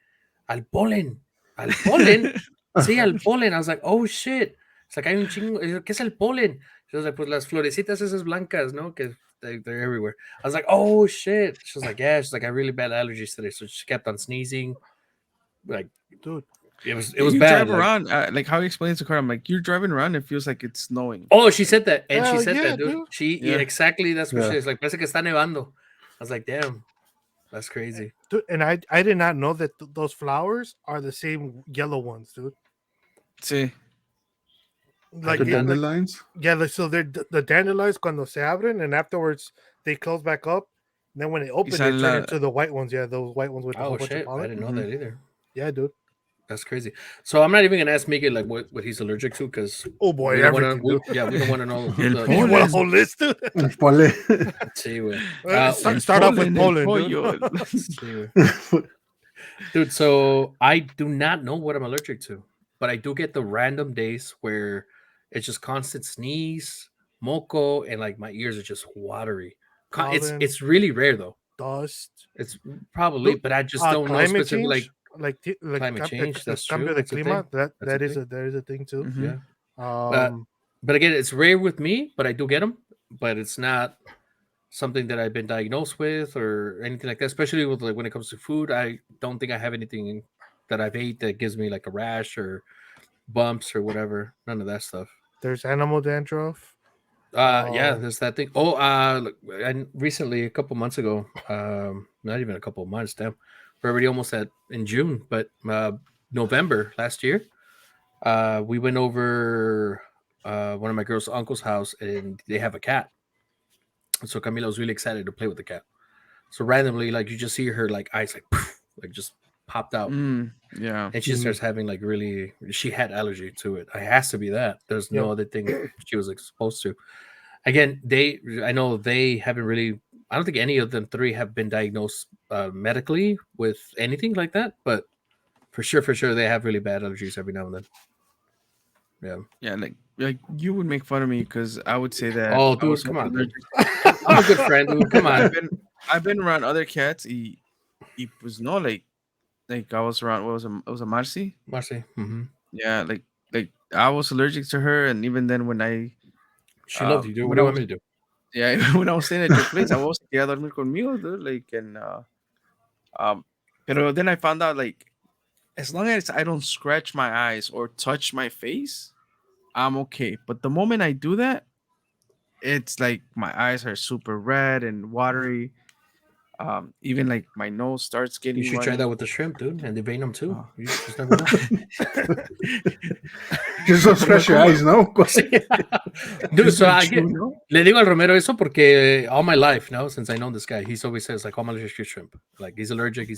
Al polen. ¿Al polen? Sí, al polen. I was like, oh shit. It's like, hay un chingo. ¿Qué es el polen? She was like, pues las florecitas esas blancas, ¿no? Que they're everywhere. I was like, oh shit. She was like, yeah. She's like, I have really bad allergies today. So she kept on sneezing. Like, dude. it was you bad. drive around, like how he explains the car. I'm like, you're driving around. It feels like it's snowing. Oh, she said that, and Hell she said yeah, that, dude. dude. She Yeah. exactly. That's what Yeah. she is like. Parece que está nevando. I was like, damn, that's crazy. Dude, and I did not know that those flowers are the same yellow ones, dude. Sí. Like, The yeah, like, dandelions. so they're the dandelions cuando se abren, and afterwards they close back up. And then when they open, they sale turn la- into the white ones. Yeah, those white ones with a Oh whole bunch shit, of I pollen. didn't know that either. Yeah, dude. That's crazy. So I'm not even gonna ask Miguel like what he's allergic to because Oh boy, we don't wanna, everything, dude. we don't want to know. El the- You want a whole list, dude? Pole. Sí, güey. Start off with el pollen, pollo. dude. Sí, güey. Dude, so I do not know what I'm allergic to, but I do get the random days where it's just constant sneeze, moco, and like my ears are just watery. Pollen. It's really rare though. Dust. It's probably, Dude, but I just don't know climate specifically. change, like climate change, that's cambio true, de that's a clima. thing. That That's a is a thing too. Mhm. Yeah, Um, but again, it's rare with me, but I do get them. But it's not something that I've been diagnosed with or anything like that. Especially with like when it comes to food, I don't think I have anything that I've ate that gives me like a rash or bumps or whatever. None of that stuff. there's animal dandruff. Yeah, Oh. there's that thing. Oh, look, and recently, a couple months ago, not even a couple of months, damn, we're already almost at in June, but November last year, we went over one of my girl's uncle's house, and they have a cat. So Camila was really excited to play with the cat. So randomly, like you just see her like eyes like poof, like just popped out, Yeah. and she starts having like really. She had allergy to it. It has to be that. There's no other thing she was exposed to. Again, I know they haven't really. I don't think any of them three have been diagnosed medically with anything like that, but for sure, they have really bad allergies every now and then. Yeah. Yeah, like you would make fun of me because I would say that. Oh, I dude, was come on, allergic. I'm a good friend, dude. Come on. I've been around other cats. Y pues no, like I was around. It was a Marcy. Marcy. Mm-hmm. Yeah, like I was allergic to her, and even then when She loved you, dude. What when do I you want was, me to do? yeah, when I was staying at your place, I was quería dormir conmigo, dude. Like pero then I found out like as long as I don't scratch my eyes or touch my face, I'm okay. But the moment I do that, it's like my eyes are super red and watery. Even like my nose starts getting. You should try runny. that with the shrimp, dude, and the venom too. Oh. You just never know. Just don't scratch your eyes, no? Dude, so I True, get, no? le digo al Romero eso porque all my life, no, since I know this guy, he's always says like, "I'm allergic to shrimp." Like he's allergic.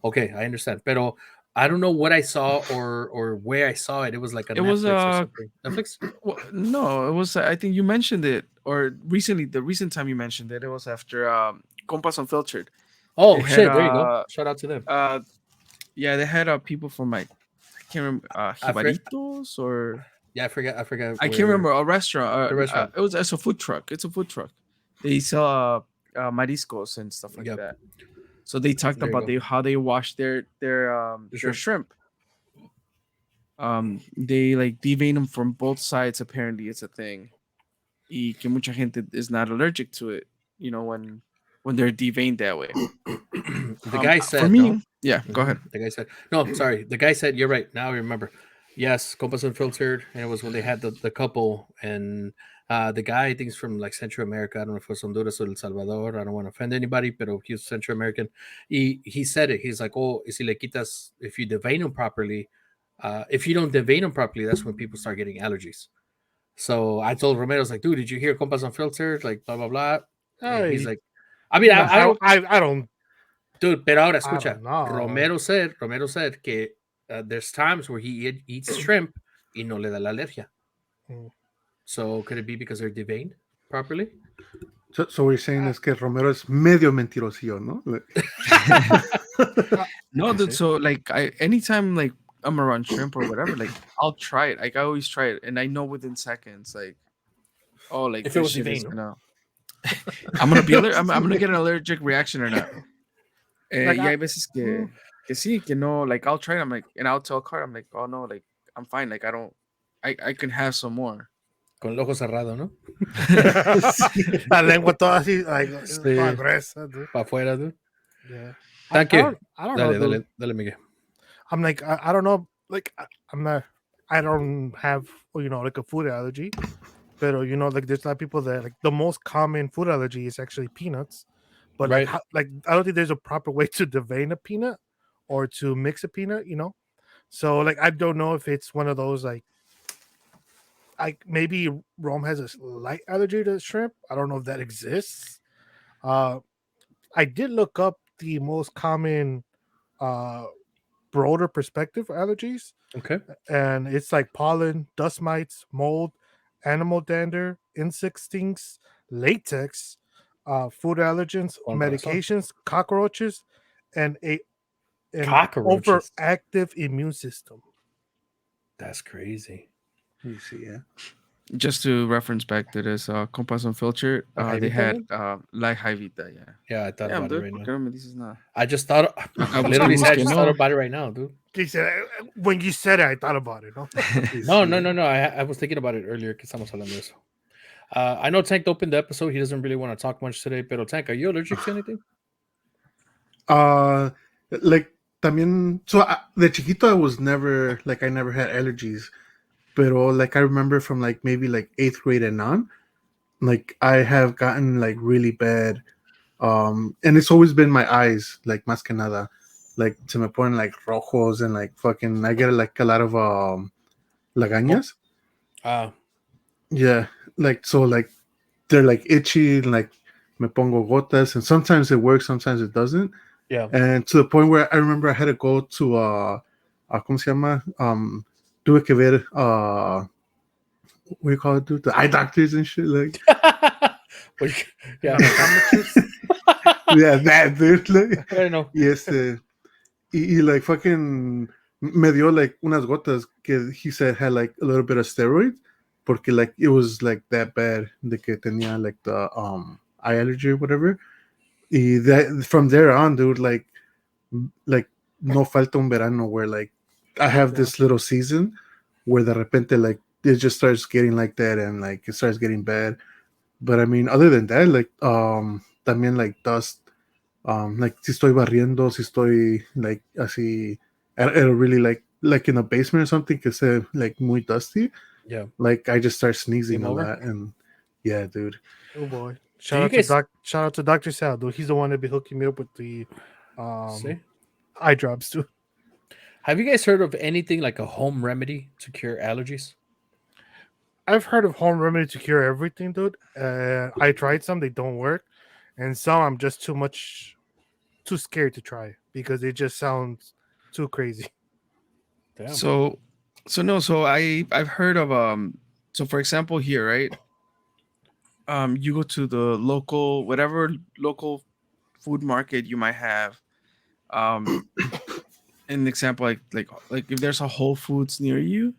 Okay, I understand. Pero I don't know what I saw or where I saw it. It was like a It was Netflix or something. Netflix? well, no, it was. I think you mentioned it, or recently. The recent time you mentioned it, it was after Compas Unfiltered. Oh They had shit! There you go. Shout out to them. yeah, they had people from like I can't remember I for- Jibaritos or Yeah, I forgot. I can't remember a restaurant. The restaurant. It's a food truck. It's a food truck. They sell mariscos and stuff like Yep. that. So they talked There you about go. how they wash their Sure. shrimp. They like devein them from both sides. Apparently, it's a thing. Y que mucha gente is not allergic to it. You know when they're deveined that way. The guy said for me, no. yeah. Go ahead. The guy said no. Sorry, the guy said you're right. Now I remember. Yes, Compas Unfiltered, and it was when they had the couple and the guy I think is from like Central America. I don't know if it was Honduras or El Salvador. I don't want to offend anybody, but he's Central American. He said it. He's like, oh, si le quitas if you devein them properly. If you don't devein them properly, that's when people start getting allergies. So I told Romero, I was like, dude, did you hear Compas Unfiltered? Like blah blah blah. And he's like, I mean, I don't, I don't. dude, pero ahora I escucha. don't know. Romero said que there's times where he eats shrimp y no le da la alergia. Mm. So could it be because they're deveined properly? So what you're saying is que Romero es medio mentirosillo, ¿no? No, dude. So like anytime like I'm around shrimp or whatever, like I'll try it. Like I always try it, and I know within seconds, like like if it was this shit is deveined. gonna, I'm gonna be I'm gonna get an allergic reaction or not. Like, Y hay veces que sí, que no, like I'll try it. I'm like, and I'll tell Carl, I'm like, oh no, like I'm fine. Like I can have some more. Con el ojo cerrado, ¿no? La lengua toda así, like, Sí. toda gruesa, dude. Para afuera, dude. Yeah. Thank you. I don't know, dude. Dale, Miguel. I'm like, I don't know. Like, I'm not. I don't have, like a food allergy. But like, there's a lot of people that like the most common food allergy is actually peanuts. But Right. like, I don't think there's a proper way to devein a peanut or to mix a peanut. So like, I don't know if it's one of those like maybe Rome has a slight allergy to shrimp. I don't know if that exists. I did look up the most common broader perspective allergies. Okay. And it's like pollen, dust mites, mold, animal dander, insect stings, latex, food allergens, medications, cockroaches, and an Cockroaches. overactive immune system. That's crazy. You see, yeah. Just to reference back to this Compas Unfiltered, they had like High Vita, yeah. Yeah, I thought about it right now. I just thought, literally, I just thought about it right now, dude. He said, when you said it, I thought about it. No. I was thinking about it earlier que estamos hablando de eso. I know Tank opened the episode. He doesn't really want to talk much today, pero Tank, are you allergic to anything? Like también, so de chiquito I was never like I never had allergies, pero like I remember from like maybe like 8th grade and on, like I have gotten like really bad, and it's always been my eyes, like más que nada, like se me ponen like rojos and like fucking I get like a lot of lagañas. Yeah, like so like they're like itchy and like me pongo gotas, and sometimes it works, sometimes it doesn't. Yeah. And to the point where I remember I had to go to ¿cómo se llama? Tuve que ver what do you call it, dude? The eye doctors and shit, like yeah. yeah, that dude, like, I know. Y like fucking me dio like unas gotas que he said had like a little bit of steroid, porque like it was like that bad de que tenía like the eye allergy or whatever. Y that from there on, dude, like no falta un verano where like I have this little season where de repente like it just starts getting like that and like it starts getting bad. But I mean, other than that, like también like dust, like si estoy barriendo, si estoy like así, I really like in a basement or something que se like muy dusty. Yeah. Like I just start sneezing a lot, and yeah, dude. Oh boy. Shout out to Dr. Sal, dude. He's the one that be hooking me up with the eye drops too. Have you guys heard of anything like a home remedy to cure allergies? I've heard of home remedy to cure everything, dude. I tried some, they don't work, and some I'm just too scared to try because it just sounds too crazy. Damn. So I've heard of so for example here, right? You go to the local whatever local food market you might have. Um an example like if there's a Whole Foods near you,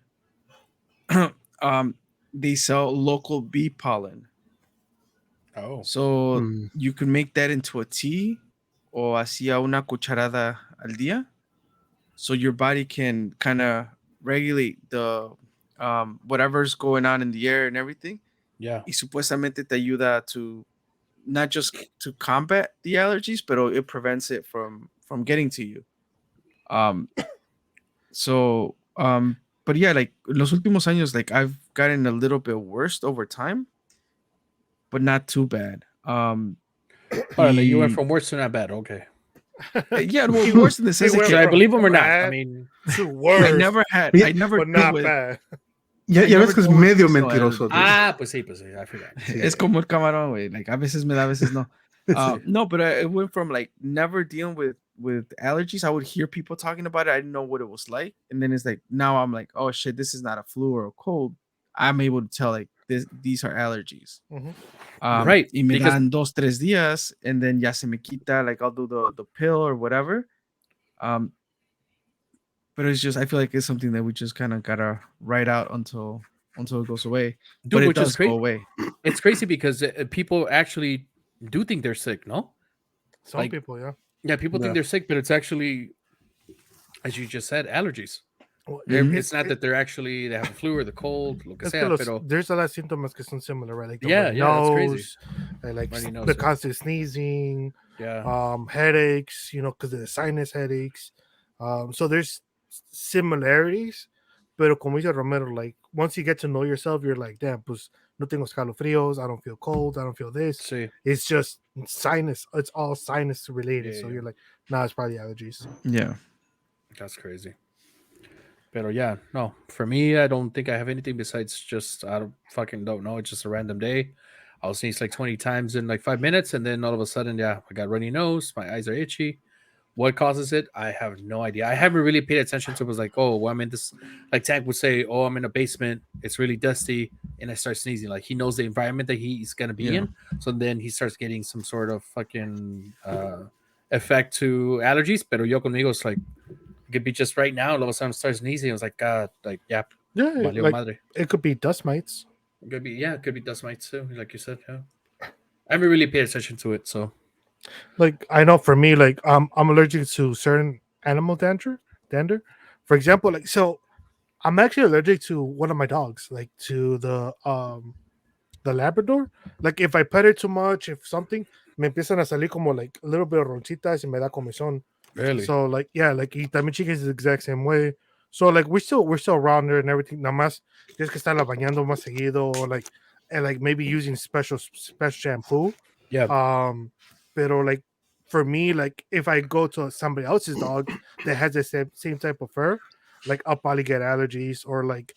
um they sell local bee pollen. Oh, So Mm. you can make that into a tea o hacía una cucharada al día. So your body can kind of regulate the whatever's going on in the air and everything. yeah. Y supuestamente te ayuda to not just to combat the allergies, but it prevents it from getting to you. Um, but yeah, like los últimos años, like I've gotten a little bit worse over time, but not too bad. Oh, like you went Y, from worse to not bad. Okay. yeah, well, worse in the sense He that went Should I from believe him or not? I bad mean, to worse, I never but deal not with. bad. Ya, I ya never ves que es deal with medio seasonal mentiroso, allergies. dude. pues sí, I forgot. Es como el camarón, güey. Like a veces me da, a veces no. Sí. No, but it went from like never dealing with allergies. I would hear people talking about it. I didn't know what it was like, and then it's like now I'm like, oh shit, this is not a flu or a cold. I'm able to tell like these are allergies. Mhm. Right, Y me because- dan 2-3 días, and then ya se me quita. Like I'll do the pill or whatever. But it's just I feel like it's something that we just kind of gotta ride out until it goes away. Dude, But it which is does go crazy. away. It's crazy because people actually do think they're sick. No. Some Like- people, yeah. Yeah, people Yeah. think they're sick, but it's actually, as you just said, allergies. Well, Mhm. It's not that they have a flu or the cold, lo que es que sea, los- pero there's a lot of symptoms que son similar, right? Like the Yeah, runny yeah, that's crazy. nose, and like Runny nose, the yeah. constant sneezing, yeah, headaches, because of the sinus headaches. So there's similarities, pero como dice Romero, like once you get to know yourself, you're like, damn, pues no tengo escalofríos, I don't feel cold, I don't feel this. sí, It's just sinus. It's all sinus related. Yeah, So yeah. you're like, nah, it's probably allergies. Yeah. that's crazy. Pero yeah, no, for me, I don't think I have anything besides just I don't know. It's just a random day. I'll sneeze like 20 times in like 5 minutes, and then all of a sudden, yeah, I got runny nose, my eyes are itchy. What causes it? I have no idea. I haven't really paid attention to it. Was like, oh, well, I'm in this, like Tank would say, oh, I'm in a basement. It's really dusty. And I start sneezing. Like he knows the environment that he's going to be Yeah. in. So then he starts getting some sort of fucking effect to allergies. Pero yo conmigo, it's like, it could be just right now. All of a sudden starts sneezing. I was like, God, like, yeah, Yeah, valió like madre. it could be dust mites. It could be dust mites too, like you said. Yeah. I haven't really paid attention to it. So, Like I know for me, like I'm allergic to certain animal dander. For example, like so I'm actually allergic to one of my dogs, like to the Labrador. Like if I pet it too much, if something me empiezan a salir como like a little bit of ronchitas y me da comezón. really? So like yeah, like y también chicas is the exact same way. So like we're still around there and everything. Nada más tienes que estarla bañando más seguido, or like and like maybe using special shampoo. Yeah. Pero like for me, like if I go to somebody else's dog that has the same type of fur, like I'll probably get allergies or like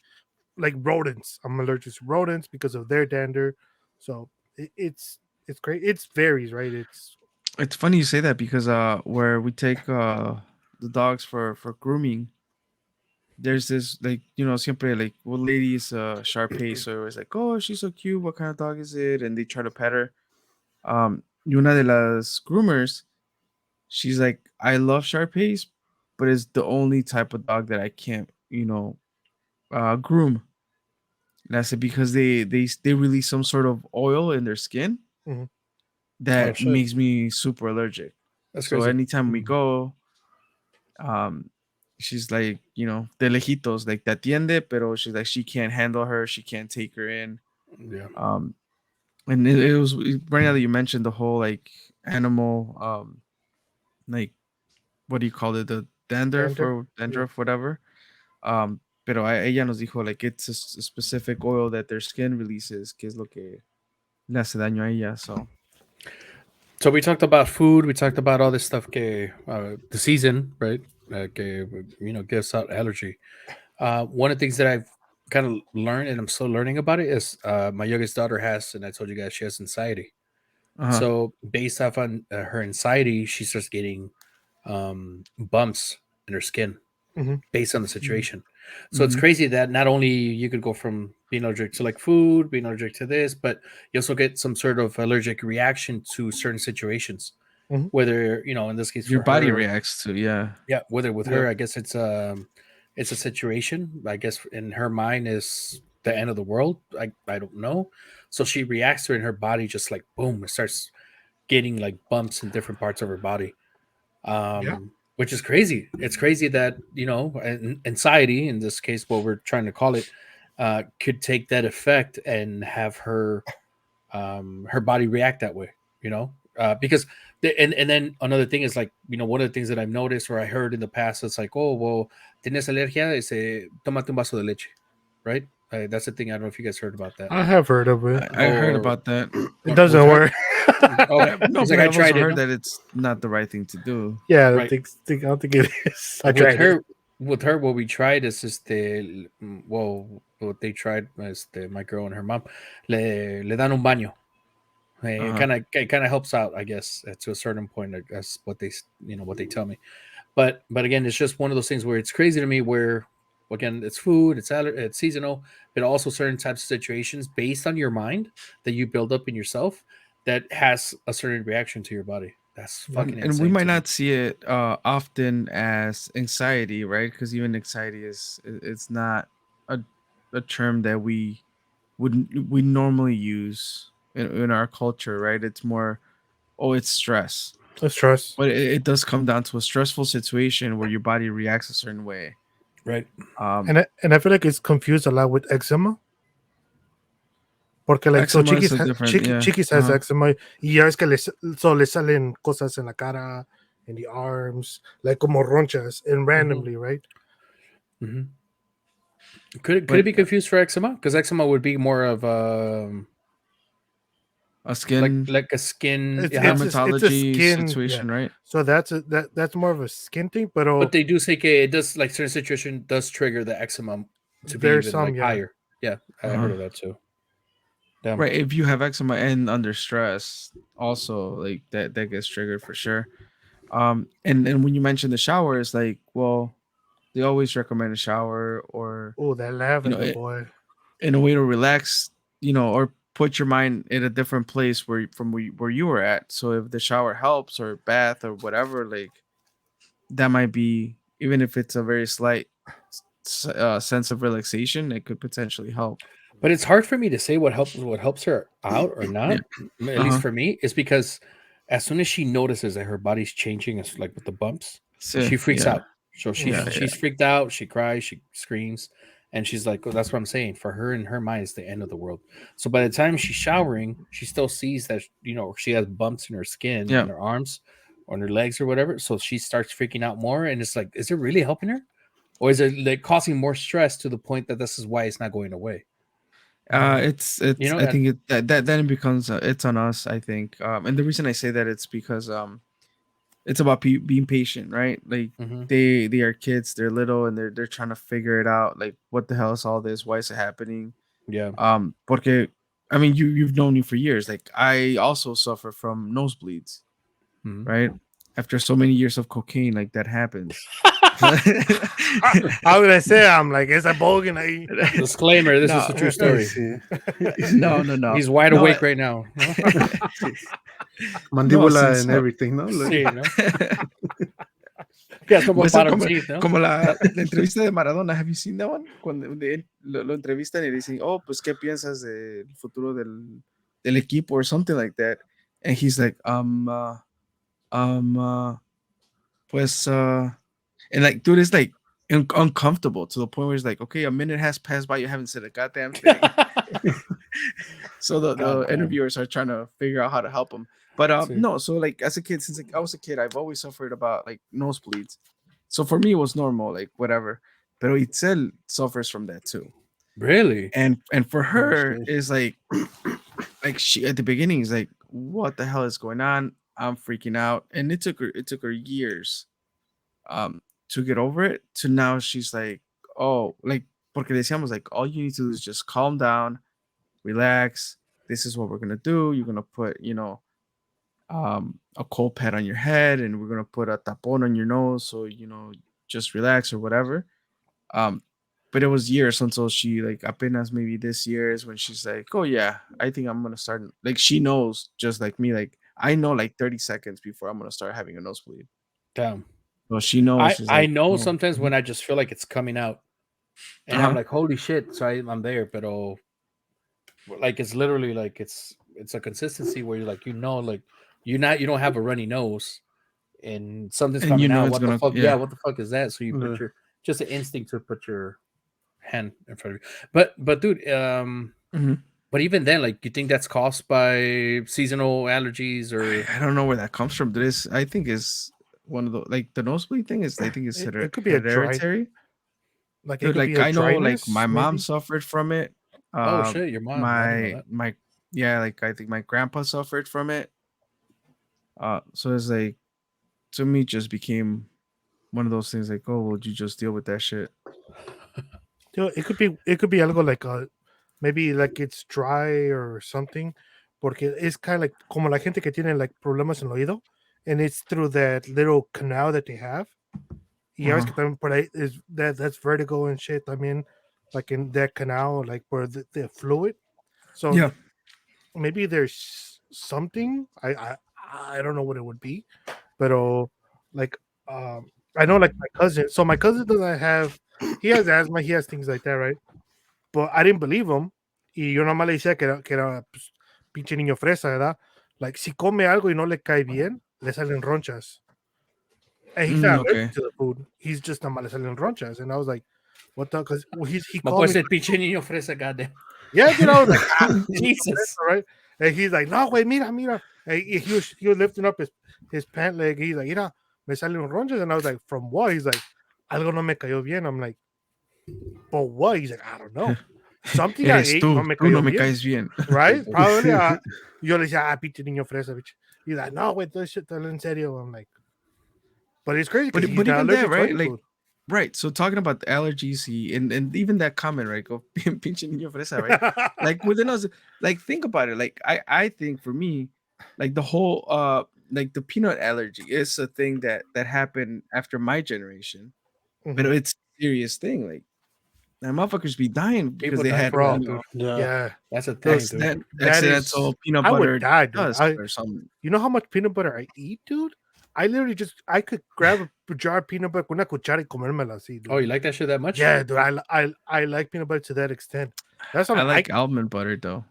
rodents. I'm allergic to rodents because of their dander. So it's great. It varies, right? It's funny you say that because where we take the dogs for grooming, there's this like siempre like well ladies Shar-Pei, so it's like, oh, she's so cute, what kind of dog is it, and they try to pet her. Y una de las groomers, she's like, I love Shar-Peis, but it's the only type of dog that I can't groom. And I said because they release some sort of oil in their skin Mhm. that Oh, shit. makes me super allergic. That's So crazy. anytime we go, she's like, de lejitos, like te atiende, pero she's like, she can't handle her, she can't take her in. Yeah. And it was right now that you mentioned the whole like animal, like what do you call it, the dandruff Dander? or dandruff, whatever. Pero ella nos dijo like it's a specific oil that their skin releases, que es lo que le hace daño a ella. So we talked about food. We talked about all this stuff. The season, right? Gives out allergy. One of the things that I've kind of learned, and I'm still learning about it, is my youngest daughter has, and I told you guys she has anxiety. So based off on her anxiety, she starts getting bumps in her skin. based on the situation. So it's crazy that not only you could go from being allergic to like food, being allergic to this, but you also get some sort of allergic reaction to certain situations. Whether, in this case Your for body her, reacts to, yeah. whether with her, I guess it's a situation, I guess in her mind is the end of the world. I don't know. So she reacts to it, and her body just like boom, it starts getting like bumps in different parts of her body. Which is crazy. It's crazy that anxiety, in this case, what we're trying to call it, could take that effect and have her body react that way. Because and then another thing is like one of the things that I've noticed or I heard in the past, it's like, oh well, tienes alergia, tómate un vaso de leche, right? That's the thing. I don't know if you guys heard about that. I have heard of it. I heard about that. It doesn't work. Oh, No, it's but like I I've tried also it. heard that it's not the right thing to do. Yeah, I Right. don't think it is. I With tried her, it. with her, what we tried is what they tried is my girl and her mom le dan un baño. It kind of helps out, I guess, to a certain point. That's what they tell me. But again, it's just one of those things where it's crazy to me. Where again, it's food, it's seasonal, but also certain types of situations based on your mind that you build up in yourself that has a certain reaction to your body. That's fucking And insane we might to me. not see it often as anxiety, right? Because even anxiety it's not a term that we normally use in our culture, right? It's more, oh, it's stress. It's trust. But it does come down to a stressful situation where your body reacts a certain way. Right. And I feel like it's confused a lot with eczema. Porque like so Eczema is a different, yeah. Chiquis has eczema y ya es que le salen cosas en la cara, in the arms, like como ronchas and randomly, right? Could it be confused for eczema? Because eczema would be more of a skin, like a skin It's dermatology a skin situation, right? So that's more of a skin thing, but they do say it does, like certain situation does trigger the eczema to be there's even some like higher. Yeah, I heard of that too. Damn. Right, if you have eczema and under stress, also like that gets triggered for sure. And when you mention the shower, it's like, well, they always recommend a shower or that lavender boy. in a way to relax, or put your mind in a different place where you were at. So if the shower helps or bath or whatever, like that might be, even if it's a very slight sense of relaxation, it could potentially help. But it's hard for me to say what helps her out or not. At least for me, is because as soon as she notices that her body's changing, it's like with the bumps, she freaks out. So she's freaked out. She cries. She screams, and she's like, "Oh, that's what I'm saying." For her, in her mind, it's the end of the world. So by the time she's showering, she still sees that she has bumps in her skin, in her arms, on her legs, or whatever. So she starts freaking out more, and it's like, is it really helping her, or is it like causing more stress to the point that this is why it's not going away? It's I think that then it becomes it's on us, I think. And the reason I say that, it's because it's about being patient, right? Like they are kids, they're little, and they're trying to figure it out, like what the hell is all this, why is it happening? Porque I mean, you've known me for years. Like I also suffer from nosebleeds, right? After so many years of cocaine, like that happens. How would I say? I'm like, it's a bogan. Disclaimer: this is a true story. No. He's wide awake right now. Mandíbula and everything, ¿no? Sí, ¿no? Yeah, como la entrevista de Maradona. Have you seen that one? Cuando lo entrevistan y dicen, oh, pues, ¿qué piensas del futuro del equipo or something like that? And he's like, pues, and like, dude is like uncomfortable to the point where he's like, okay, a minute has passed by, you haven't said a goddamn thing. So the interviewers are trying to figure out how to help him. But no, so like as a kid, since like I was a kid, I've always suffered about like nosebleeds. So for me, it was normal, like whatever. Pero Itzel suffers from that too. Really? And for her, is like she at the beginning is like, what the hell is going on? I'm freaking out, and it took her years to get over it. To now she's like, oh, like porque decíamos like all you need to do is just calm down, relax. This is what we're gonna do. You're gonna put a cold pad on your head, and we're gonna put a tapón on your nose, so just relax or whatever. But it was years until she like apenas maybe this year is when she's like, oh yeah, I think I'm gonna start. Like she knows just like me. Like I know like 30 seconds before I'm gonna start having a nosebleed. Damn. Well, she knows. She's I like, know oh. sometimes when I just feel like it's coming out, and I'm like, holy shit! So I'm there, but like it's literally like it's a consistency where you're like you don't have a runny nose, and something's And coming you know out. it's What gonna the fuck? yeah. Yeah, what the fuck is that? So you put your just an instinct to put your hand in front of you. But dude, but even then, like you think that's caused by seasonal allergies or I don't know where that comes from. This I think is one of the like the nosebleed thing is I think it's It could be a dry, hereditary. like it Dude, could be like a I know like dryness, my mom maybe. suffered from it. oh shit, your mom. I didn't know that. My yeah, like I think my grandpa suffered from it. So it's like to me just became one of those things like, oh, well, you just deal with that shit. You know, it could be algo like maybe like it's dry or something, porque it's kind of like como la gente que tiene like problemas en el oído, and it's through that little canal that they have. Y ya ves que también por ahí is that's vertigo and shit. I mean, like in that canal, like where the fluid. So Yeah. maybe there's something. I don't know what it would be, but like I know like my cousin. So my cousin doesn't have. He has asthma. He has things like that, right? But I didn't believe him. Y yo nomás le decía que era pues, pinche niño fresa, ¿verdad? Like si come algo y no le cae bien, le salen ronchas. And he's not okay. allergic to the food. He's just nomás le salen ronchas. And I was like, what the? Because he No called puede me. ser pinche niño fresa, goddamn. Yeah, you know, like Jesus. right? And he's like, no, wait, mira. And he was lifting up his pant leg. He's like, mira, me salen ronchas. And I was like, from what? He's like, algo no me cayó bien. I'm like, but what? He's like, I don't know. Something I Eres ate tú, no me tú no cayó me bien. caes bien. Right? Probably. Yo le decía, pinche niño fresa, bitch. He's like, no, wait, this shit, en serio. I'm like, but it's crazy because he's But not even allergic that, to right? any Like food. right. So talking about the allergies, and even that comment, right? Go pinche niño fresa, right? Like within us, like think about it. Like I think for me, like the whole like the peanut allergy is a thing that happened after my generation, but Mhm. it's a serious thing. Like that motherfuckers be dying because People they die had for that, you dude. know, Yeah. That's a thing, dude. accident, That is- accidental peanut I would butter die, dude. dust or something. You know how much peanut butter I eat, dude? I literally I could grab a jar of peanut butter con una cuchara y comérmela así, dude. Oh, you like that shit that much? Yeah, dude. I like peanut butter to that extent. That's I something like almond butter though.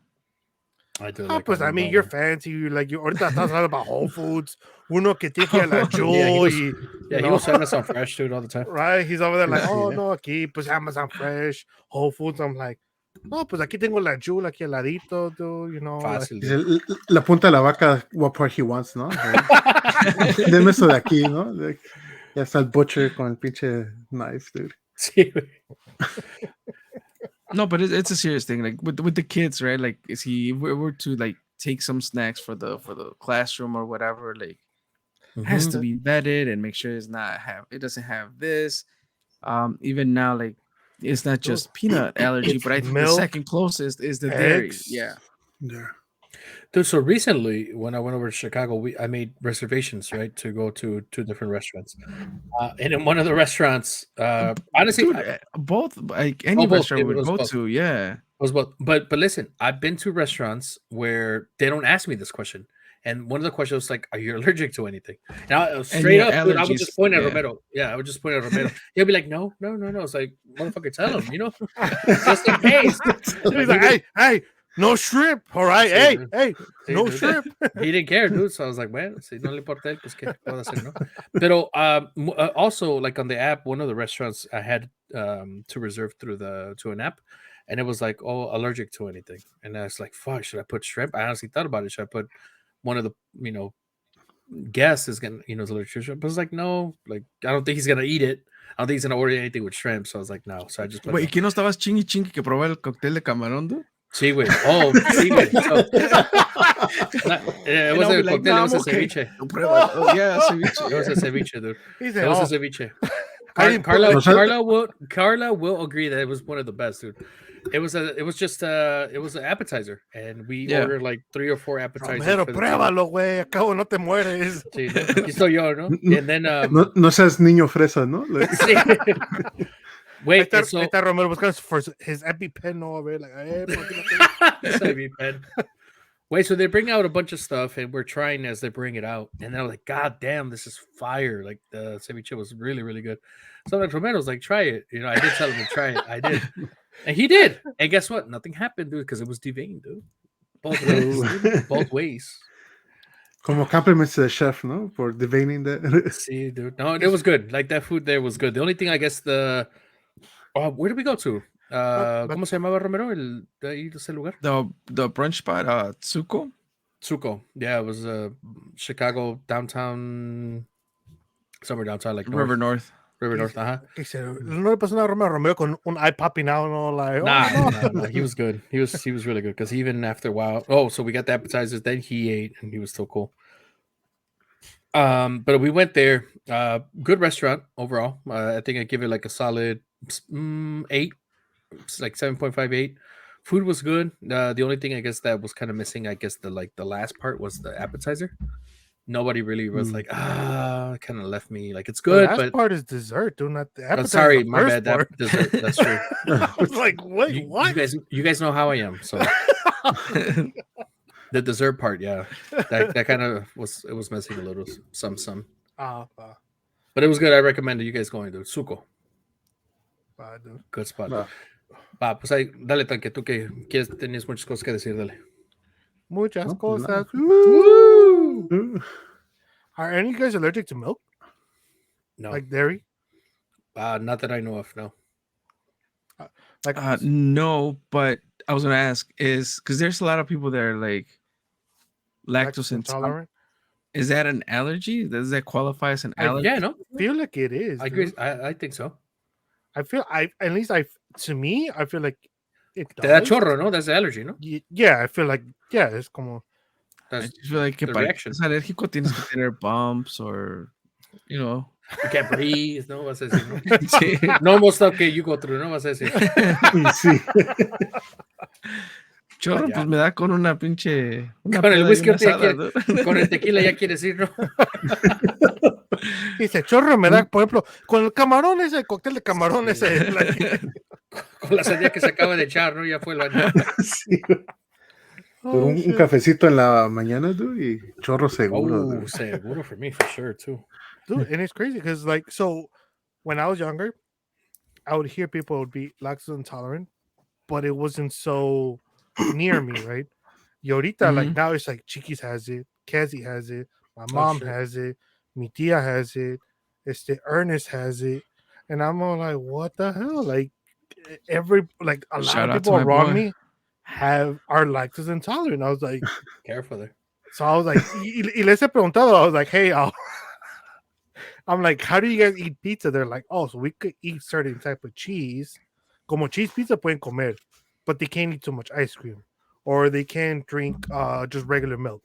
I do. Ah, Like pues, I almond mean, butter. you're fancy. You're like, you ahorita estás hablando about Whole Foods. Uno que tiene que ir a la Yeah, he Joy. was- y, Yeah, you he know, was selling us on fresh, dude, all the time. right? He's over there like, oh, Yeah. no, aquí, pues, Amazon Fresh, Whole Foods. I'm like, no, pues, aquí tengo la Joule aquí al ladito, dude, you know. Like, Fácil, Dice, dude. la punta de la vaca, what part he wants, ¿no? Deme eso de aquí, ¿no? Ya está el butcher con el pinche knife, dude. Sí, güey. No, but it's a serious thing. Like with the kids, right? Like, is he if we were to like take some snacks for the classroom or whatever, like it has to be vetted and make sure it doesn't have this. Even now, like it's not just peanut allergy, it's but I think the milk, second closest is the dairy. eggs. Yeah. Yeah. Dude, so recently when I went over to Chicago, I made reservations, right, to go to two different restaurants. And in one of the restaurants, honestly, Dude, both like any both, restaurant it we would was go both. to, yeah. was both. But listen, I've been to restaurants where they don't ask me this question. And one of the questions was like, "Are you allergic to anything?" Now, straight your up, dude, I would allergies, just point at yeah. Romero. Yeah, I would just point at Romero. He'll be like, "No." It's like, motherfucker, tell him, you know, just in case. He's like, hey, no shrimp. All right. Sí, Hey, dude. hey, Sí, no dude. shrimp. He didn't care, dude. So I was like, bueno, si no le importa él, pues qué puedo hacer, no? Pero also, like on the app, one of the restaurants I had to reserve to an app, and it was like, oh, allergic to anything. And I was like, fuck, should I put shrimp? I honestly thought about it. Should I put one of the, guests is gonna, is allergic to shrimp? But I was like, no, like I don't think he's gonna eat it. I don't think he's gonna order anything with shrimp. So I was like, no. So I just put Wait, ¿y qué no estabas chingue que probaba el cóctel de camarón, dude? Sí, güey. Oh, sí, güey. So, it wasn't a like, cocktail, "No, it was I'm a okay." ceviche. Oh, yeah, ceviche. It was a ceviche, dude. He's It like, was oh, a ceviche. I didn't put Carla, like- Carla will agree that it was one of the best, dude. It was an appetizer, and we ordered like 3 or 4 appetizers. Romero, for the pruébalo, güey. Acabo no te mueres. Sí, ¿no? Aquí estoy yo, ¿no? And then No seas niño fresa, ¿no? sí. Wait, Ahí so está Romero buscando for his EpiPen, no, a ver, like, ¿por qué no te- It's EpiPen. Wait, so they bring out a bunch of stuff, and we're trying as they bring it out, and they're like, "God damn, this is fire!" Like the ceviche was really, really good. So like Romero's like, "Try it." You know, I did tell him to try it. I did, and he did. And guess what? Nothing happened, dude, because it was deveined, dude. Both ways, dude. Both ways. Como compliments to the chef, ¿no? For deveining that. See, dude. No, it was good. Like that food there was good. The only thing, I guess, where did we go to? ¿Cómo se llamaba Romero? De ahí ese lugar? The brunch spot, Tsuko. Tsuko. Yeah, it was Chicago downtown, somewhere downtown, like River North. River North. ¿Qué dice? No le pasó nada a Romero. Romero con un eye popping out, no, like, Nah, he was good. He was really good because even after a while. Oh, so we got the appetizers, then he ate, and he was still cool. But we went there. Good restaurant overall. I think I give it like a solid 8. It's like 7.58. Food was good. The only thing I guess that was kind of missing, I guess the last part was the appetizer. Nobody really was like, kind of left me like it's good, the last but part is dessert, dude. Not the appetizer. sorry, my bad. That dessert, that's true. I was like, wait, what? You guys know how I am, so the dessert part, yeah, that kind of was missing a little, some, but it was good. I recommend you guys going to Tsuko. Dude. Good spot. Va, pues ahí, dale, Tanque, tú que tenías muchas cosas que decir, dale. Muchas cosas. Are any of you guys allergic to milk? No, Like dairy? not that I know of. No. No, but I was gonna ask because there's a lot of people that are like lactose intolerant. Is that an allergy? Does that qualify as an allergy? Yeah, no. I feel like it is. I agree. I think so. I feel to me, I feel like it does. Te da chorro, no? That's the allergy, no? Yeah, I feel like it's como. I just feel like the reaction. Es alérgico, tienes que tener bumps or, you know. You can't breathe, ¿no? Vas a decir, ¿no? Sí. Normal stuff que you go through, ¿no? Vas a decir. Sí. Chorro, pues me da con una pinche. Con el whisky, con el tequila ya quieres ir, ¿no? Dice, chorro me da, por ejemplo, con el camarón ese, el cóctel de camarón ese. Con la sandía que se acaba de echar, ¿no? Ya fue el baño. Sí. Un cafecito en la mañana, dude, y chorro seguro. Seguro for me, for sure, too. Dude, and it's crazy because, like, so when I was younger, I would hear people would be lactose intolerant, but it wasn't so near me, right? Y ahorita, like, now it's like Chiquis has it, Kazi has it, my mom has it, mi tía has it, Ernest has it, and I'm all like, what the hell? Like, a lot of people around me are lactose intolerant. I was like, careful there. So I was like, y les he preguntado, I was like, hey, I'm like, how do you guys eat pizza? They're like, oh, so we could eat certain type of cheese. Como cheese pizza pueden comer, but they can't eat too much ice cream. Or they can't drink just regular milk.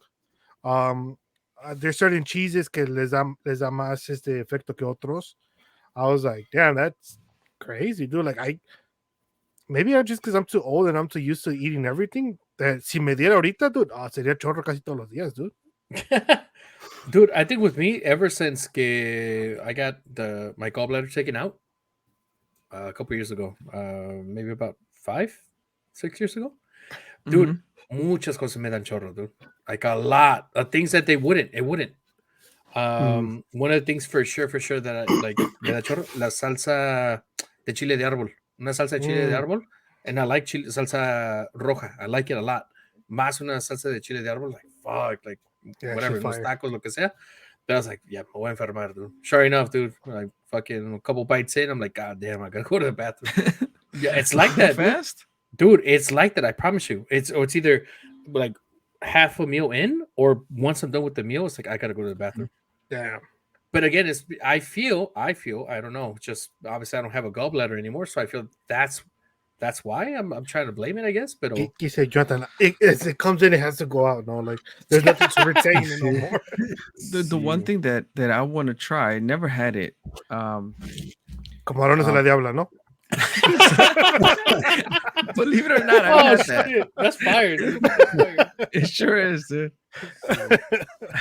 There's certain cheeses que les da más este efecto que otros. I was like, damn, that's crazy, dude. Like, maybe I'm just because I'm too old and I'm too used to eating everything. That si me diera ahorita, dude, sería chorro casi todos los días, dude. Dude, I think with me, ever since I got my gallbladder taken out a couple years ago, maybe about 5-6 years ago, dude, muchas cosas me dan chorro, dude. Like a lot of things that it wouldn't. One of the things for sure that like me da chorro, la salsa de chile de árbol, una salsa de chile de árbol, and I like salsa roja. I like it a lot. Más una salsa de chile de árbol, like fuck, like whatever, los tacos, lo que sea. But I was like, yeah, me voy a enfermar, dude. Sure enough, dude, like fucking a couple bites in, I'm like, god damn, I gotta go to the bathroom. Yeah, it's like that, fast, dude. It's like that. I promise you. It's either like half a meal in, or once I'm done with the meal, it's like I gotta go to the bathroom. Damn. But again, I feel I don't know. Just obviously I don't have a gallbladder anymore, so I feel that's why I'm trying to blame it, I guess. But it comes in, it has to go out. No, like there's nothing to retain it no more. The one thing that I want to try, never had it. Camarones de la diabla, no? Believe it or not, I had that. Shit. That's fire, dude. That's fire. It sure is, dude.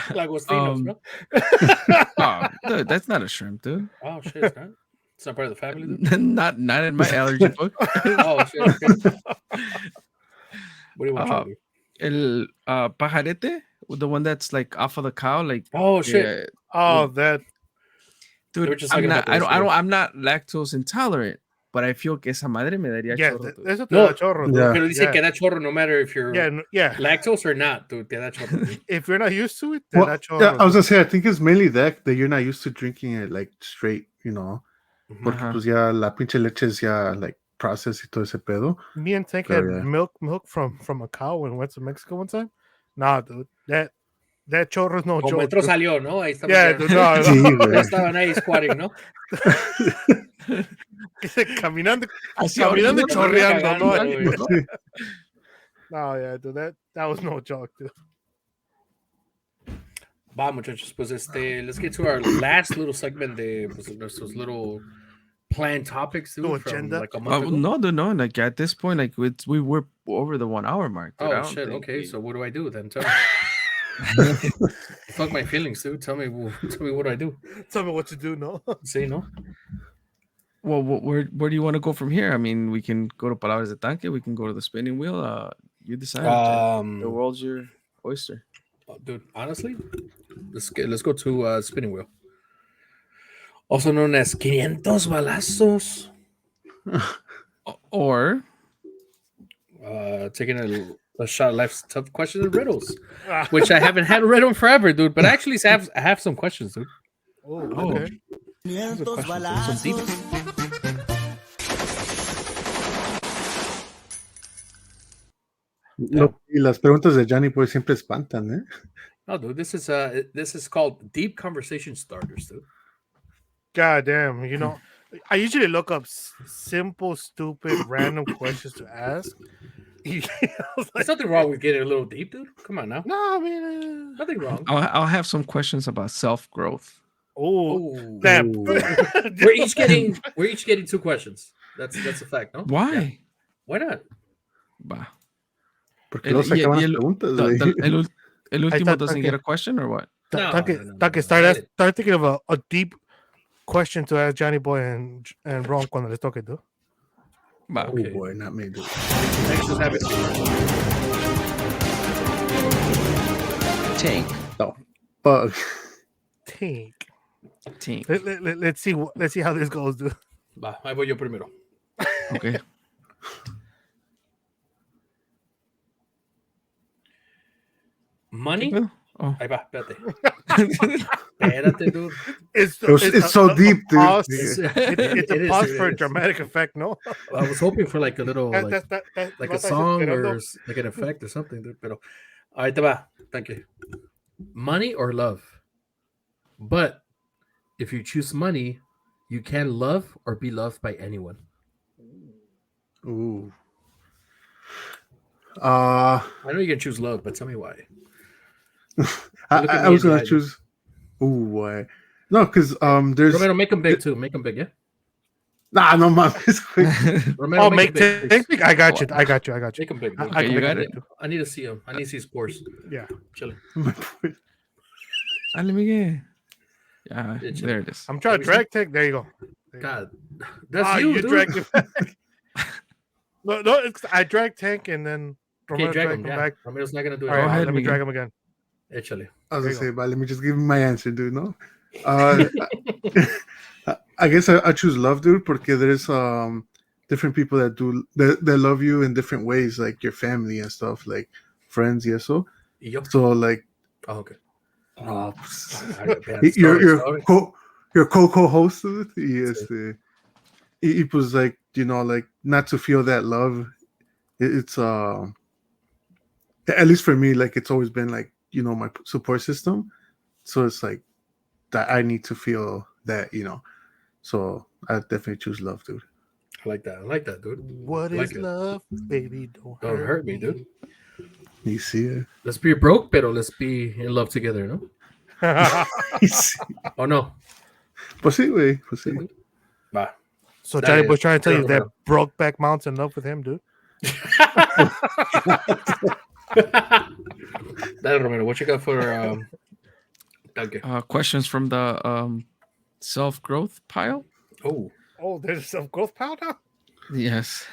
Lagostinos, no? Oh, dude, that's not a shrimp, dude. Oh shit, it's not. It's not part of the family, dude. not in my allergy book. Oh shit. Okay. What do you want to do? El pajarete, the one that's like off of the cow, like Oh shit. yeah, Oh, that. They were dude. just I'm talking not. about this, I'm not lactose intolerant, but I feel que esa madre me daría Yeah, chorro, dude. eso te No. da chorro. dude. Yeah. Pero dice que da chorro no matter if you're Yeah. lactose or not, dude. Te da chorro. Dude. If you're not used to it, te Well, da chorro. yeah, I was dude. gonna say, I think it's mainly that you're not used to drinking it like straight, you know. Porque Ajá. pues ya la pinche leche es ya like processed y todo ese pedo. Me and Tank Oh, had yeah. milk from a cow when we went to Mexico one time. Nah, dude, that chorro is no Como joke. entró dude. salió, ¿no? Ahí estamos Yeah, ya, dude, no, Sí, ya güey. estaban ahí squatting, ¿no? caminando, Así caminando y ahorita, chorreando, cagando, no, güey. no, yeah, dude, that was no joke, dude. Va, muchachos, pues let's get to our last little segment de pues, nuestros little planned topics, dude, Little from agenda. like a month ago. no, dude, no. Like at this point, like we were over the 1 hour mark. Dude. I Oh don't shit! think Okay, we- so what do I do then? Tell me. Fuck my feelings, dude. Tell me what do I do? Tell me what to do, no? See, no? Well, where do you want to go from here? I mean, we can go to palabras de tanque. We can go to the spinning wheel. You decide. The world's your oyster. Dude, honestly, let's go to spinning wheel, also known as 500 balazos. Or Taking a shot at life's tough questions and riddles, which I haven't had a riddle in forever, dude. But actually, I have some questions, dude. Oh, okay. 500 balazos. Some deep. No, y las preguntas de Johnny pues siempre espantan, ¿eh? No, dude, this is called deep conversation starters, dude. God damn, you know, I usually look up simple, stupid, random questions to ask. There's nothing wrong with getting a little deep, dude. Come on now. No, I mean, Nothing wrong. I'll have some questions about self growth. Oh, damn. we're each getting 2 questions. That's a fact, no? Why? Yeah. Why not? Bah. Porque luego se acaban las preguntas, güey. El último thought- doesn't okay. get a question or what? No, Tanque, start thinking of a deep question to ask Johnny Boy and Ron cuando les toque, dude. Bah. Oh boy, not me, dude. Next, just have it. Tank. No. Bug. Tank. Tank. Let's see how this goes, dude. Va, ahí voy yo primero. Okay. Money? Oh. Ahí va, espérate. Espérate, dude. It's so deep, dude. Pause. Yeah. It's It a is, pause it for a is. dramatic effect, no? I was hoping for like a little, like No a estás song esperando. or like an effect or something, dude. Pero ahí te va. Thank you. Money or love? But if you choose money, you can love or be loved by anyone. Ooh. I know you can choose love, but tell me why. Look at I me was in the gonna eye, choose. Ooh, why? No, because there's. Romero, make them big too. Make them big, yeah. Nah, no mames. Romero, Oh, make make them big. Tank. I got you. Make them big. I Dude. can you make got it it. too. I need to see them. I need to see scores. Yeah. Chilling. Let me get. Yeah, Bitch. there it is. I'm trying to drag Tank. There you go. God, that's Ah, you, dude. dragged it back. no, I dragged Tank and then Okay, Romero drag dragged him. him Yeah. back. Romero's not gonna do it. All right, ahead, let me Miguel. drag him again. Actually, I was There gonna you say, but let me just give him my answer, dude. No, I guess I choose love, dude, porque there's different people that love you in different ways, like your family and stuff, like friends, y eso. y yo. So like, Oh, okay. pues, your co-host, dude, y pues like, you know, like not to feel that love, it's at least for me, like it's always been like, you know, my support system. So it's like that I need to feel that, you know. So I definitely choose love, dude. I like that, dude. What Like is it. love, baby? Don't hurt me, dude. You see it? Let's be broke, pero let's be in love together, no? You see? Oh no. Pues sí, güey. Pues sí. Va. So Johnny Boy's trying to tell you that Brokeback Mountain in love with him, dude. Dale Romero, what you got for questions from the self-growth pile? Oh, there's a self-growth pile now? Yes.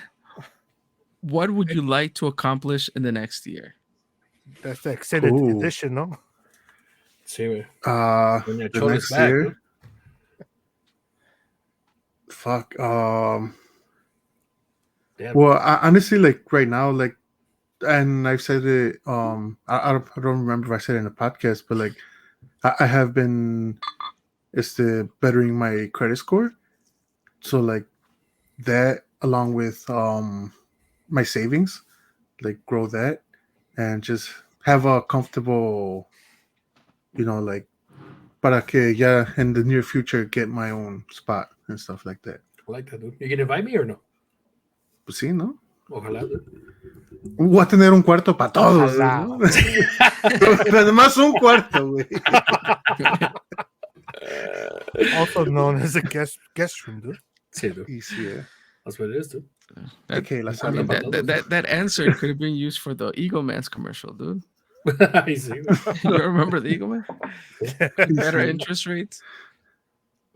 What would you like to accomplish in the next year? That's the extended edition, no? Sí, the next year. Dude. Fuck. Damn. Well, honestly, like right now, like, and I've said it. I don't remember if I said it in a podcast, but like, I have been, bettering my credit score. So like that, along with my savings, like grow that, and just have a comfortable, like, para que ya in the near future get my own spot and stuff like that. I like that, dude. You can invite me or no? Pues sí, ¿no? Ojalá, dude. Voy a tener un cuarto para todos, ¿no? Además un cuarto, güey. Also known as a guest room, dude. Sí, dude. Yeah. That's what it is, dude. That answer could have been used for the Eagle Man's commercial, dude. You remember the Eagle Man? Better interest rates.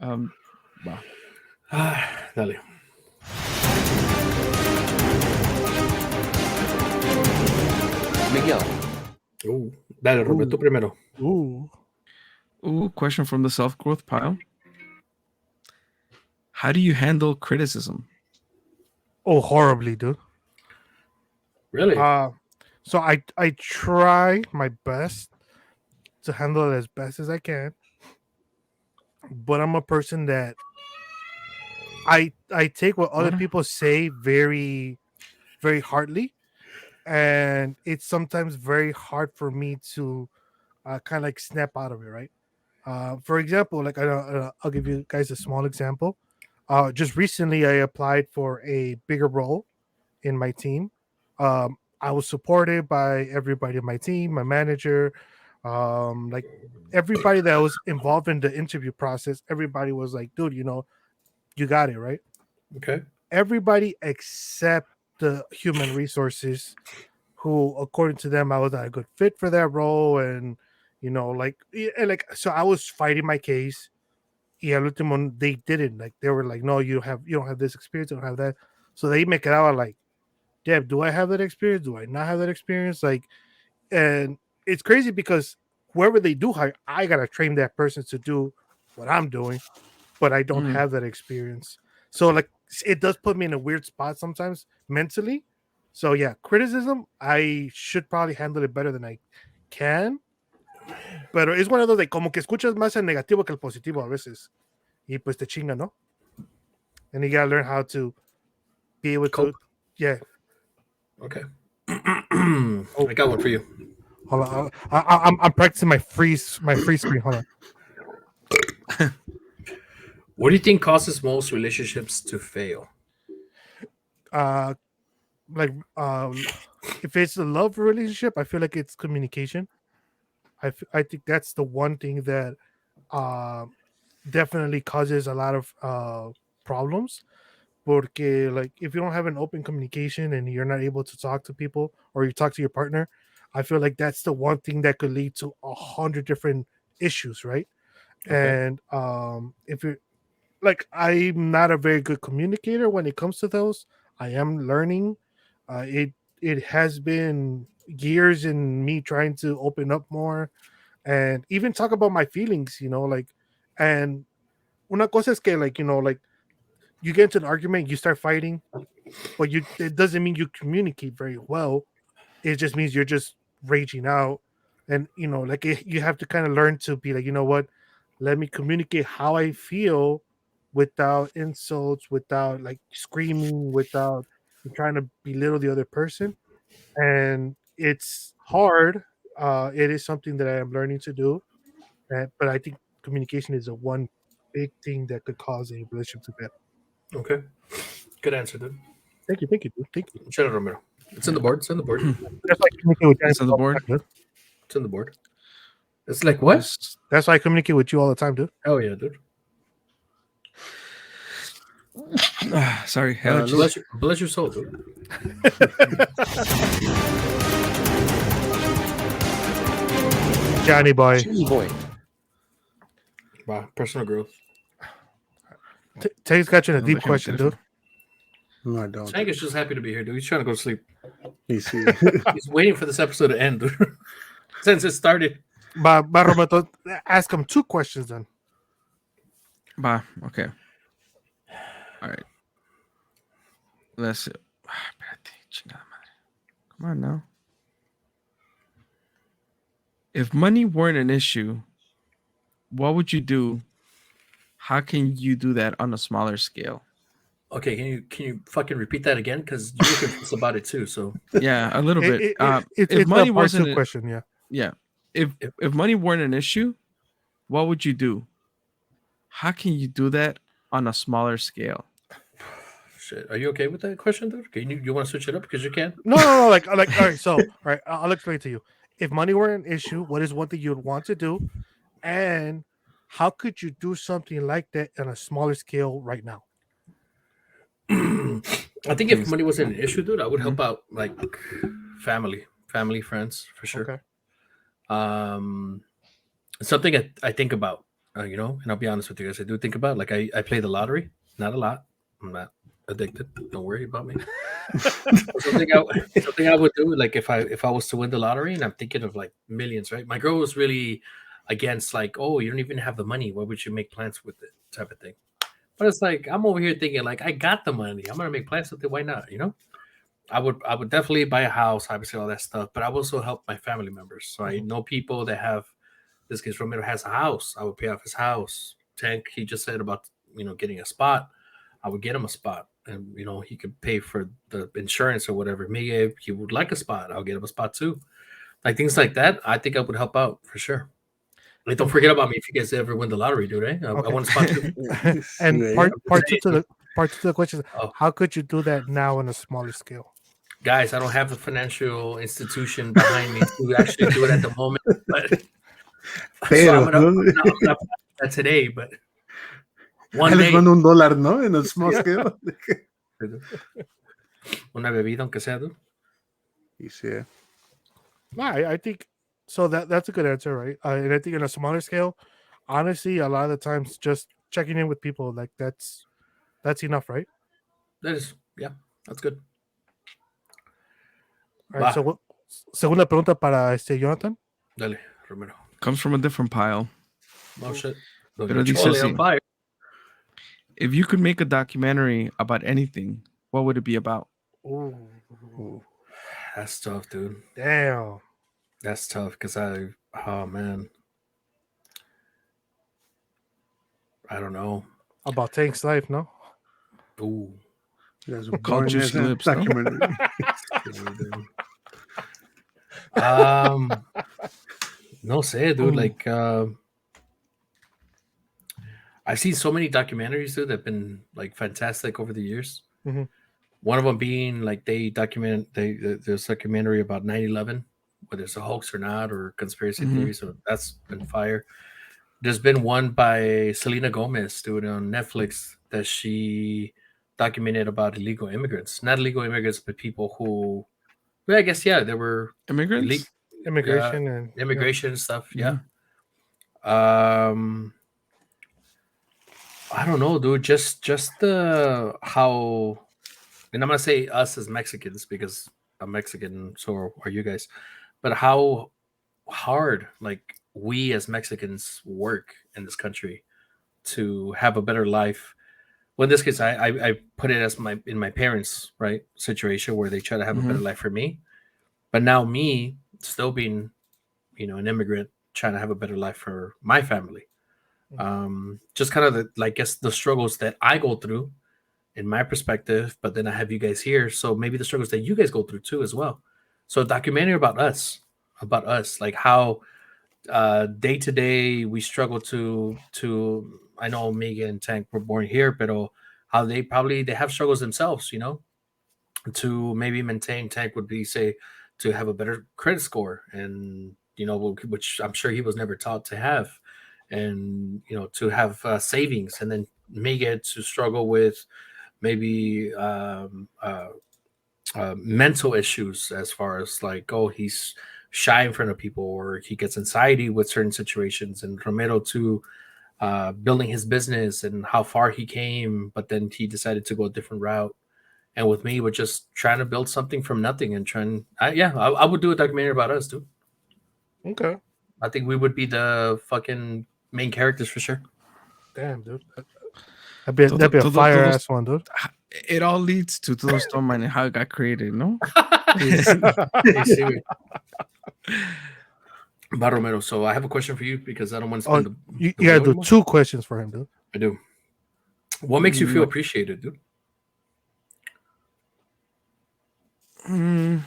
Wow. Dale. Miguel. Dale, Roberto primero. Question from the self-growth pile. How do you handle criticism? Oh, horribly, dude. Really? So I try my best to handle it as best as I can. But I'm a person that I take what other people say very, very hardly. And it's sometimes very hard for me to kind of like snap out of it, right? For example, like I'll give you guys a small example. Just recently, I applied for a bigger role in my team. I was supported by everybody in my team, my manager, like everybody that was involved in the interview process. Everybody was like, dude, you got it, right? Okay. Everybody except the human resources, who, according to them, I was not a good fit for that role. And, so I was fighting my case. Yeah, último, they didn't. Like, they were like, no, you don't have this experience, you don't have that. So they make it out like, Deb, do I have that experience? Do I not have that experience? Like, and it's crazy because whoever they do hire, I gotta train that person to do what I'm doing, but I don't have that experience. So like, it does put me in a weird spot sometimes mentally. So yeah, criticism, I should probably handle it better than I can. Pero es one of those, like, como que escuchas más el negativo que el positivo a veces. Y pues te chinga, ¿no? And you gotta learn how to be able to, yeah. Okay. I got one for you. Hold on, I'm practicing my free screen. Hold on. What do you think causes most relationships to fail? If it's a love relationship, I feel like it's communication. I think that's the one thing that definitely causes a lot of problems. Porque, like, if you don't have an open communication and you're not able to talk to people, or you talk to your partner, I feel like that's the one thing that could lead to 100 different issues, right? Okay. And if you're like, I'm not a very good communicator when it comes to those. I am learning. It has been years in me trying to open up more and even talk about my feelings, like, and una cosa es que, like, like, you get into an argument, you start fighting, but it doesn't mean you communicate very well. It just means you're just raging out. And, like, you have to kind of learn to be like, you know what, let me communicate how I feel without insults, without like screaming, without trying to belittle the other person. And it's hard. It is something that I am learning to do. But I think communication is a one big thing that could cause a relationship to fail. Okay. Good answer, dude. Thank you, dude. Thank you. Michelle Romero. It's in the board. It's in the board. That's why I communicate with It's on the board. It's in the board. It's like what? That's why I communicate with you all the time, dude. Oh yeah, dude. Sorry, Luke. allergies. Bless your soul, dude. Johnny boy. Johnny boy. Wow, personal growth. Tank's got you in a No, deep déjame question, meter dude. No, I don't. Tank is just happy to be here, dude. He's trying to go to sleep. You see. He's waiting for this episode to end, dude. Since it started. But Roberto, ask him 2 questions then. Bah, okay. All right. Let's see. Espérate, chingada madre. Come on now. If money weren't an issue, what would you do? How can you do that on a smaller scale? Okay, can you fucking repeat that again? Because you were confused about it too. So Yeah, a little bit. It's if money a part 2 wasn't, question, yeah. yeah, if money weren't an issue, what would you do? How can you do that on a smaller scale? shit. Are you okay with that question, dude? Can you want to switch it up because you can? No. Like, all right. So, all right, I'll explain to you. If money were an issue, what is one thing you would want to do, and how could you do something like that on a smaller scale right now? I think if money wasn't an issue, dude, I would help out like family, friends for sure. Okay. Something I think about, you know, and I'll be honest with you guys, I do think about like I play the lottery, not a lot. I'm not addicted. Don't worry about me. something I would do, like if I was to win the lottery, and I'm thinking of like millions, right? My girl was really against like, oh, you don't even have the money. Why would you make plans with it? Type of thing. But it's like I'm over here thinking like I got the money. I'm gonna make plans with it. Why not? You know, I would definitely buy a house, obviously all that stuff. But I would also help my family members. So I know people that have. This case, Romero has a house. I would pay off his house. Tank, he just said about getting a spot. I would get him a spot, and he could pay for the insurance or whatever. Me, if he would like a spot, I'll get him a spot too. Like things like that. I think I would help out for sure. Like, don't forget about me if you guys ever win the lottery, dude. Eh? I want a spot too. And Yeah, part two to the question is, Oh. how could you do that now on a smaller scale? Guys, I don't have a financial institution behind me to actually do it at the moment, but so I'm not that today, but one day. Les mando $1, ¿no? In a small scale. Una bebida, aunque sea, dude. Yeah. I think so. That's a good answer, right? And I think on a smaller scale, honestly, a lot of the times just checking in with people, like that's enough, right? That is, yeah, that's good. All right. So, segunda pregunta para Jonathan. Dale, Romero. Comes from a different pile. Oh shit. Pero dice así, if you could make a documentary about anything, what would it be about? Ooh. That's tough, dude. Damn. That's tough because oh man, I don't know. About Tank's life, no? Ooh. Called Juicy Lips, documentary. No sé, dude. Like, I've seen so many documentaries, dude, that have been like fantastic over the years. Mm-hmm. One of them being like there's a documentary about 9/11, whether it's a hoax or not, or conspiracy theories. So that's been fire. There's been one by Selena Gomez, dude, on Netflix that she documented about illegal immigrants, not illegal immigrants, but people who, well, I guess, yeah, there were Immigrants? Immigration and stuff. Yeah. Mhm. I don't know, dude. Just the how, and I'm gonna say us as Mexicans because I'm Mexican, so are you guys. But how hard, like, we as Mexicans work in this country to have a better life. Well, in this case, I put it as in my parents' right situation where they try to have a better life for me, but now me still being, an immigrant trying to have a better life for my family. Just kind of I guess the struggles that I go through in my perspective, but then I have you guys here, so maybe the struggles that you guys go through too as well. So a documentary about us, like how day to day we struggle to I know Mega and Tank were born here, but how they have struggles themselves, to maybe maintain. Tank would be, say, to have a better credit score, and which I'm sure he was never taught to have, and to have savings, and then Mega to struggle with maybe mental issues, as far as like, oh, he's shy in front of people, or he gets anxiety with certain situations. And Romero to building his business and how far he came, but then he decided to go a different route. And with me, we're just trying to build something from nothing and I would do a documentary about us, dude. Okay. I think we would be the fucking main characters for sure. Damn, dude. That'd be a fire ass one, dude. It all leads to Todos Toman and how it got created, no? About Romero. So I have a question for you, because I don't want to Oh, spend you gotta do 2 questions for him, dude. I do. What makes you feel appreciated, dude? I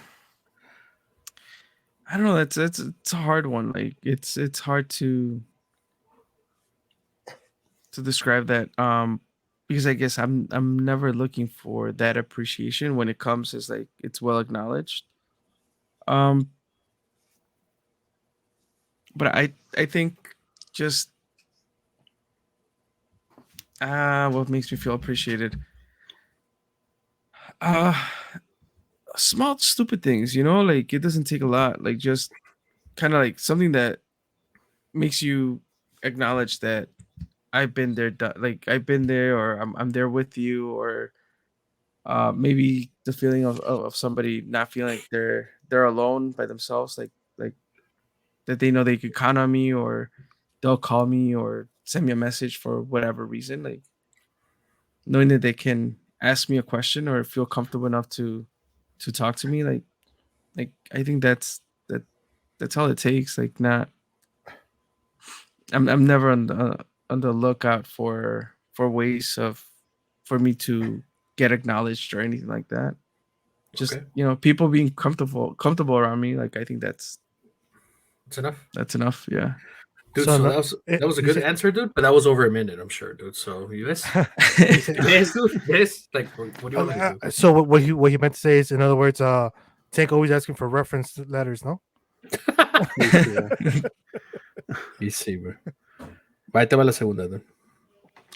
don't know. It's a hard one. Like it's hard to describe that. Because I guess I'm never looking for that appreciation. When it comes, it's like it's well acknowledged. But I think just what makes me feel appreciated. Small stupid things, like it doesn't take a lot. Like just kind of like something that makes you acknowledge that I've been there, like I've been there, or I'm there with you, or maybe the feeling of somebody not feeling like they're alone by themselves, like that they know they could count on me, or they'll call me or send me a message for whatever reason, like knowing that they can ask me a question or feel comfortable enough to talk to me, like I think that's all it takes. Like not I'm never on the lookout for ways for me to get acknowledged or anything like that. Just people being comfortable around me. Like I think that's enough. That's enough. Yeah. Dude, so that was a good answer, dude. But that was over a minute, I'm sure, dude. So yes, dude, yes. Like, what do you want me to do? So what he meant to say is, in other words, Tank always asking for reference letters, no? Y sí, güey. Ahí te va la segunda, dude.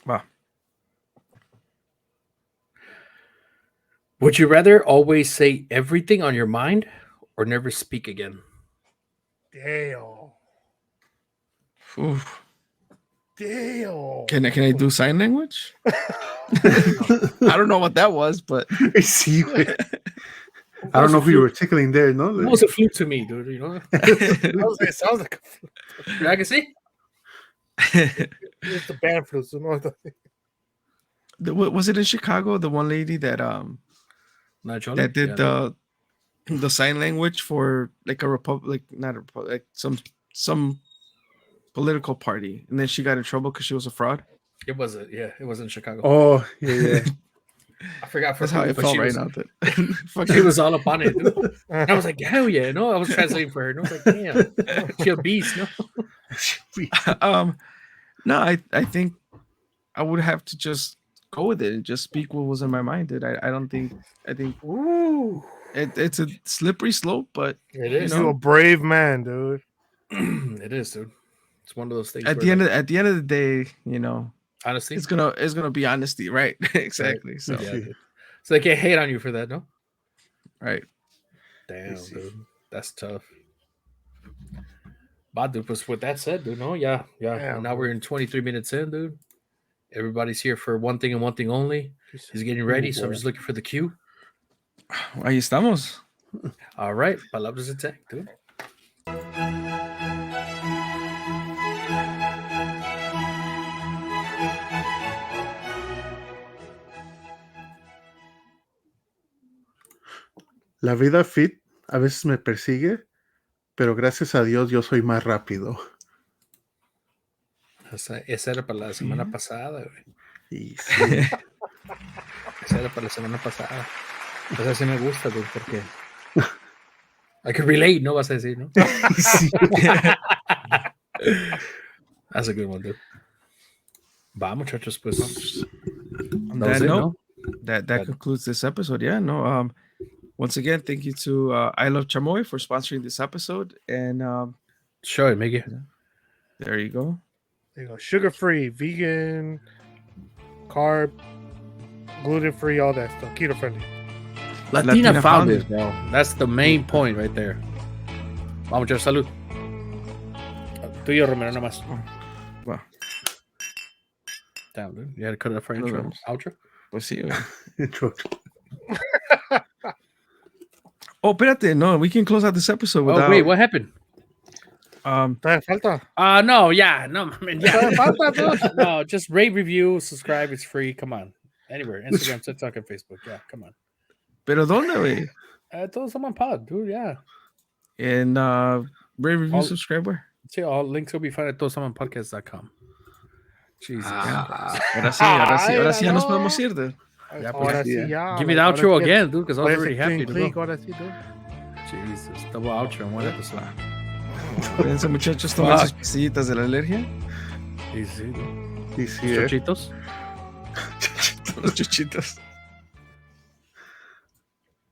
Va. Would you rather always say everything on your mind or never speak again? Damn. Oof. Damn. Can I do sign language? I don't know what that was, but sí, I don't know if you were tickling there, no? It was a flute to me, dude. You know, it sounds like a flute. I can see. It's the band flute. So no, was it in Chicago? The one lady that that did the sign language for like a republic, not a republic, like some political party, and then she got in trouble because she was a fraud. It was it was in Chicago. Oh yeah. I forgot. That's how I felt right now. She was all up on it. Dude. And I was like, hell yeah! No, I was translating for her. And I was like, damn, she a beast. No. No, I think I would have to just go with it and just speak what was in my mind, dude. I think ooh, it's a slippery slope, but it is. You're a brave man, dude. It is, dude. It's one of those things. At the end of the day, honesty. It's gonna be honesty, right? Exactly. Right. So they can't hate on you for that, no? Right. Damn, dude. That's tough. But dude, with that said, dude, no, yeah. And now we're in 23 minutes in, dude. Everybody's here for one thing and one thing only. He's getting ready, so I'm just looking for the cue. Ahí estamos. All right, palabras de Tank, dude. La vida fit a veces me persigue, pero gracias a Dios yo soy más rápido. Esa era para la semana pasada, güey. Y sí. Esa era para la semana pasada. Esa sí me gusta, güey, porque I can relate, ¿no? Vas a decir, ¿no? Sí. That's a good one, dude. Va, muchachos, pues. On that note, that concludes this episode. Yeah, no. Once again, thank you to I Love Chamoy for sponsoring this episode. And sure, Miggy. There you go. There you go. Sugar-free, vegan, carb, gluten free, all that stuff, keto friendly. Latina Latina found found it, bro. That's the main point right there. Vamos, muchachos, salud. Tú y yo, Romero, nada más. Va. Damn, dude. You had to cut it up for Nos intro. vemos. Outro? Pues sí, güey. Intro. Oh, espérate. No, we can close out this episode without... Oh, wait, what happened? ¿Todavía falta? No, yeah. No, man, yeah. ¿Todavía falta, dude? No, just rate, review, subscribe. It's free. Come on. Anywhere. Instagram, TikTok, and Facebook. Yeah, come on. ¿Pero dónde, güey? Todos Toman pod, dude. Yeah. And rate, review, All- subscribe, where? See, all links will be found at todostomanpodcast.com. Jesus. Ahora sí, ya nos podemos ir, dude. Yeah, Ahora pues, sí, ya. Give me the outro again, dude, because I was already happy to Click, go. ahora sí, dude. Jesus, double outro in one episode. Cuídense, muchachos, tomen sus pastillitas de la alergia. Easy, dude. Y sí, Chochitos. Los chuchitos.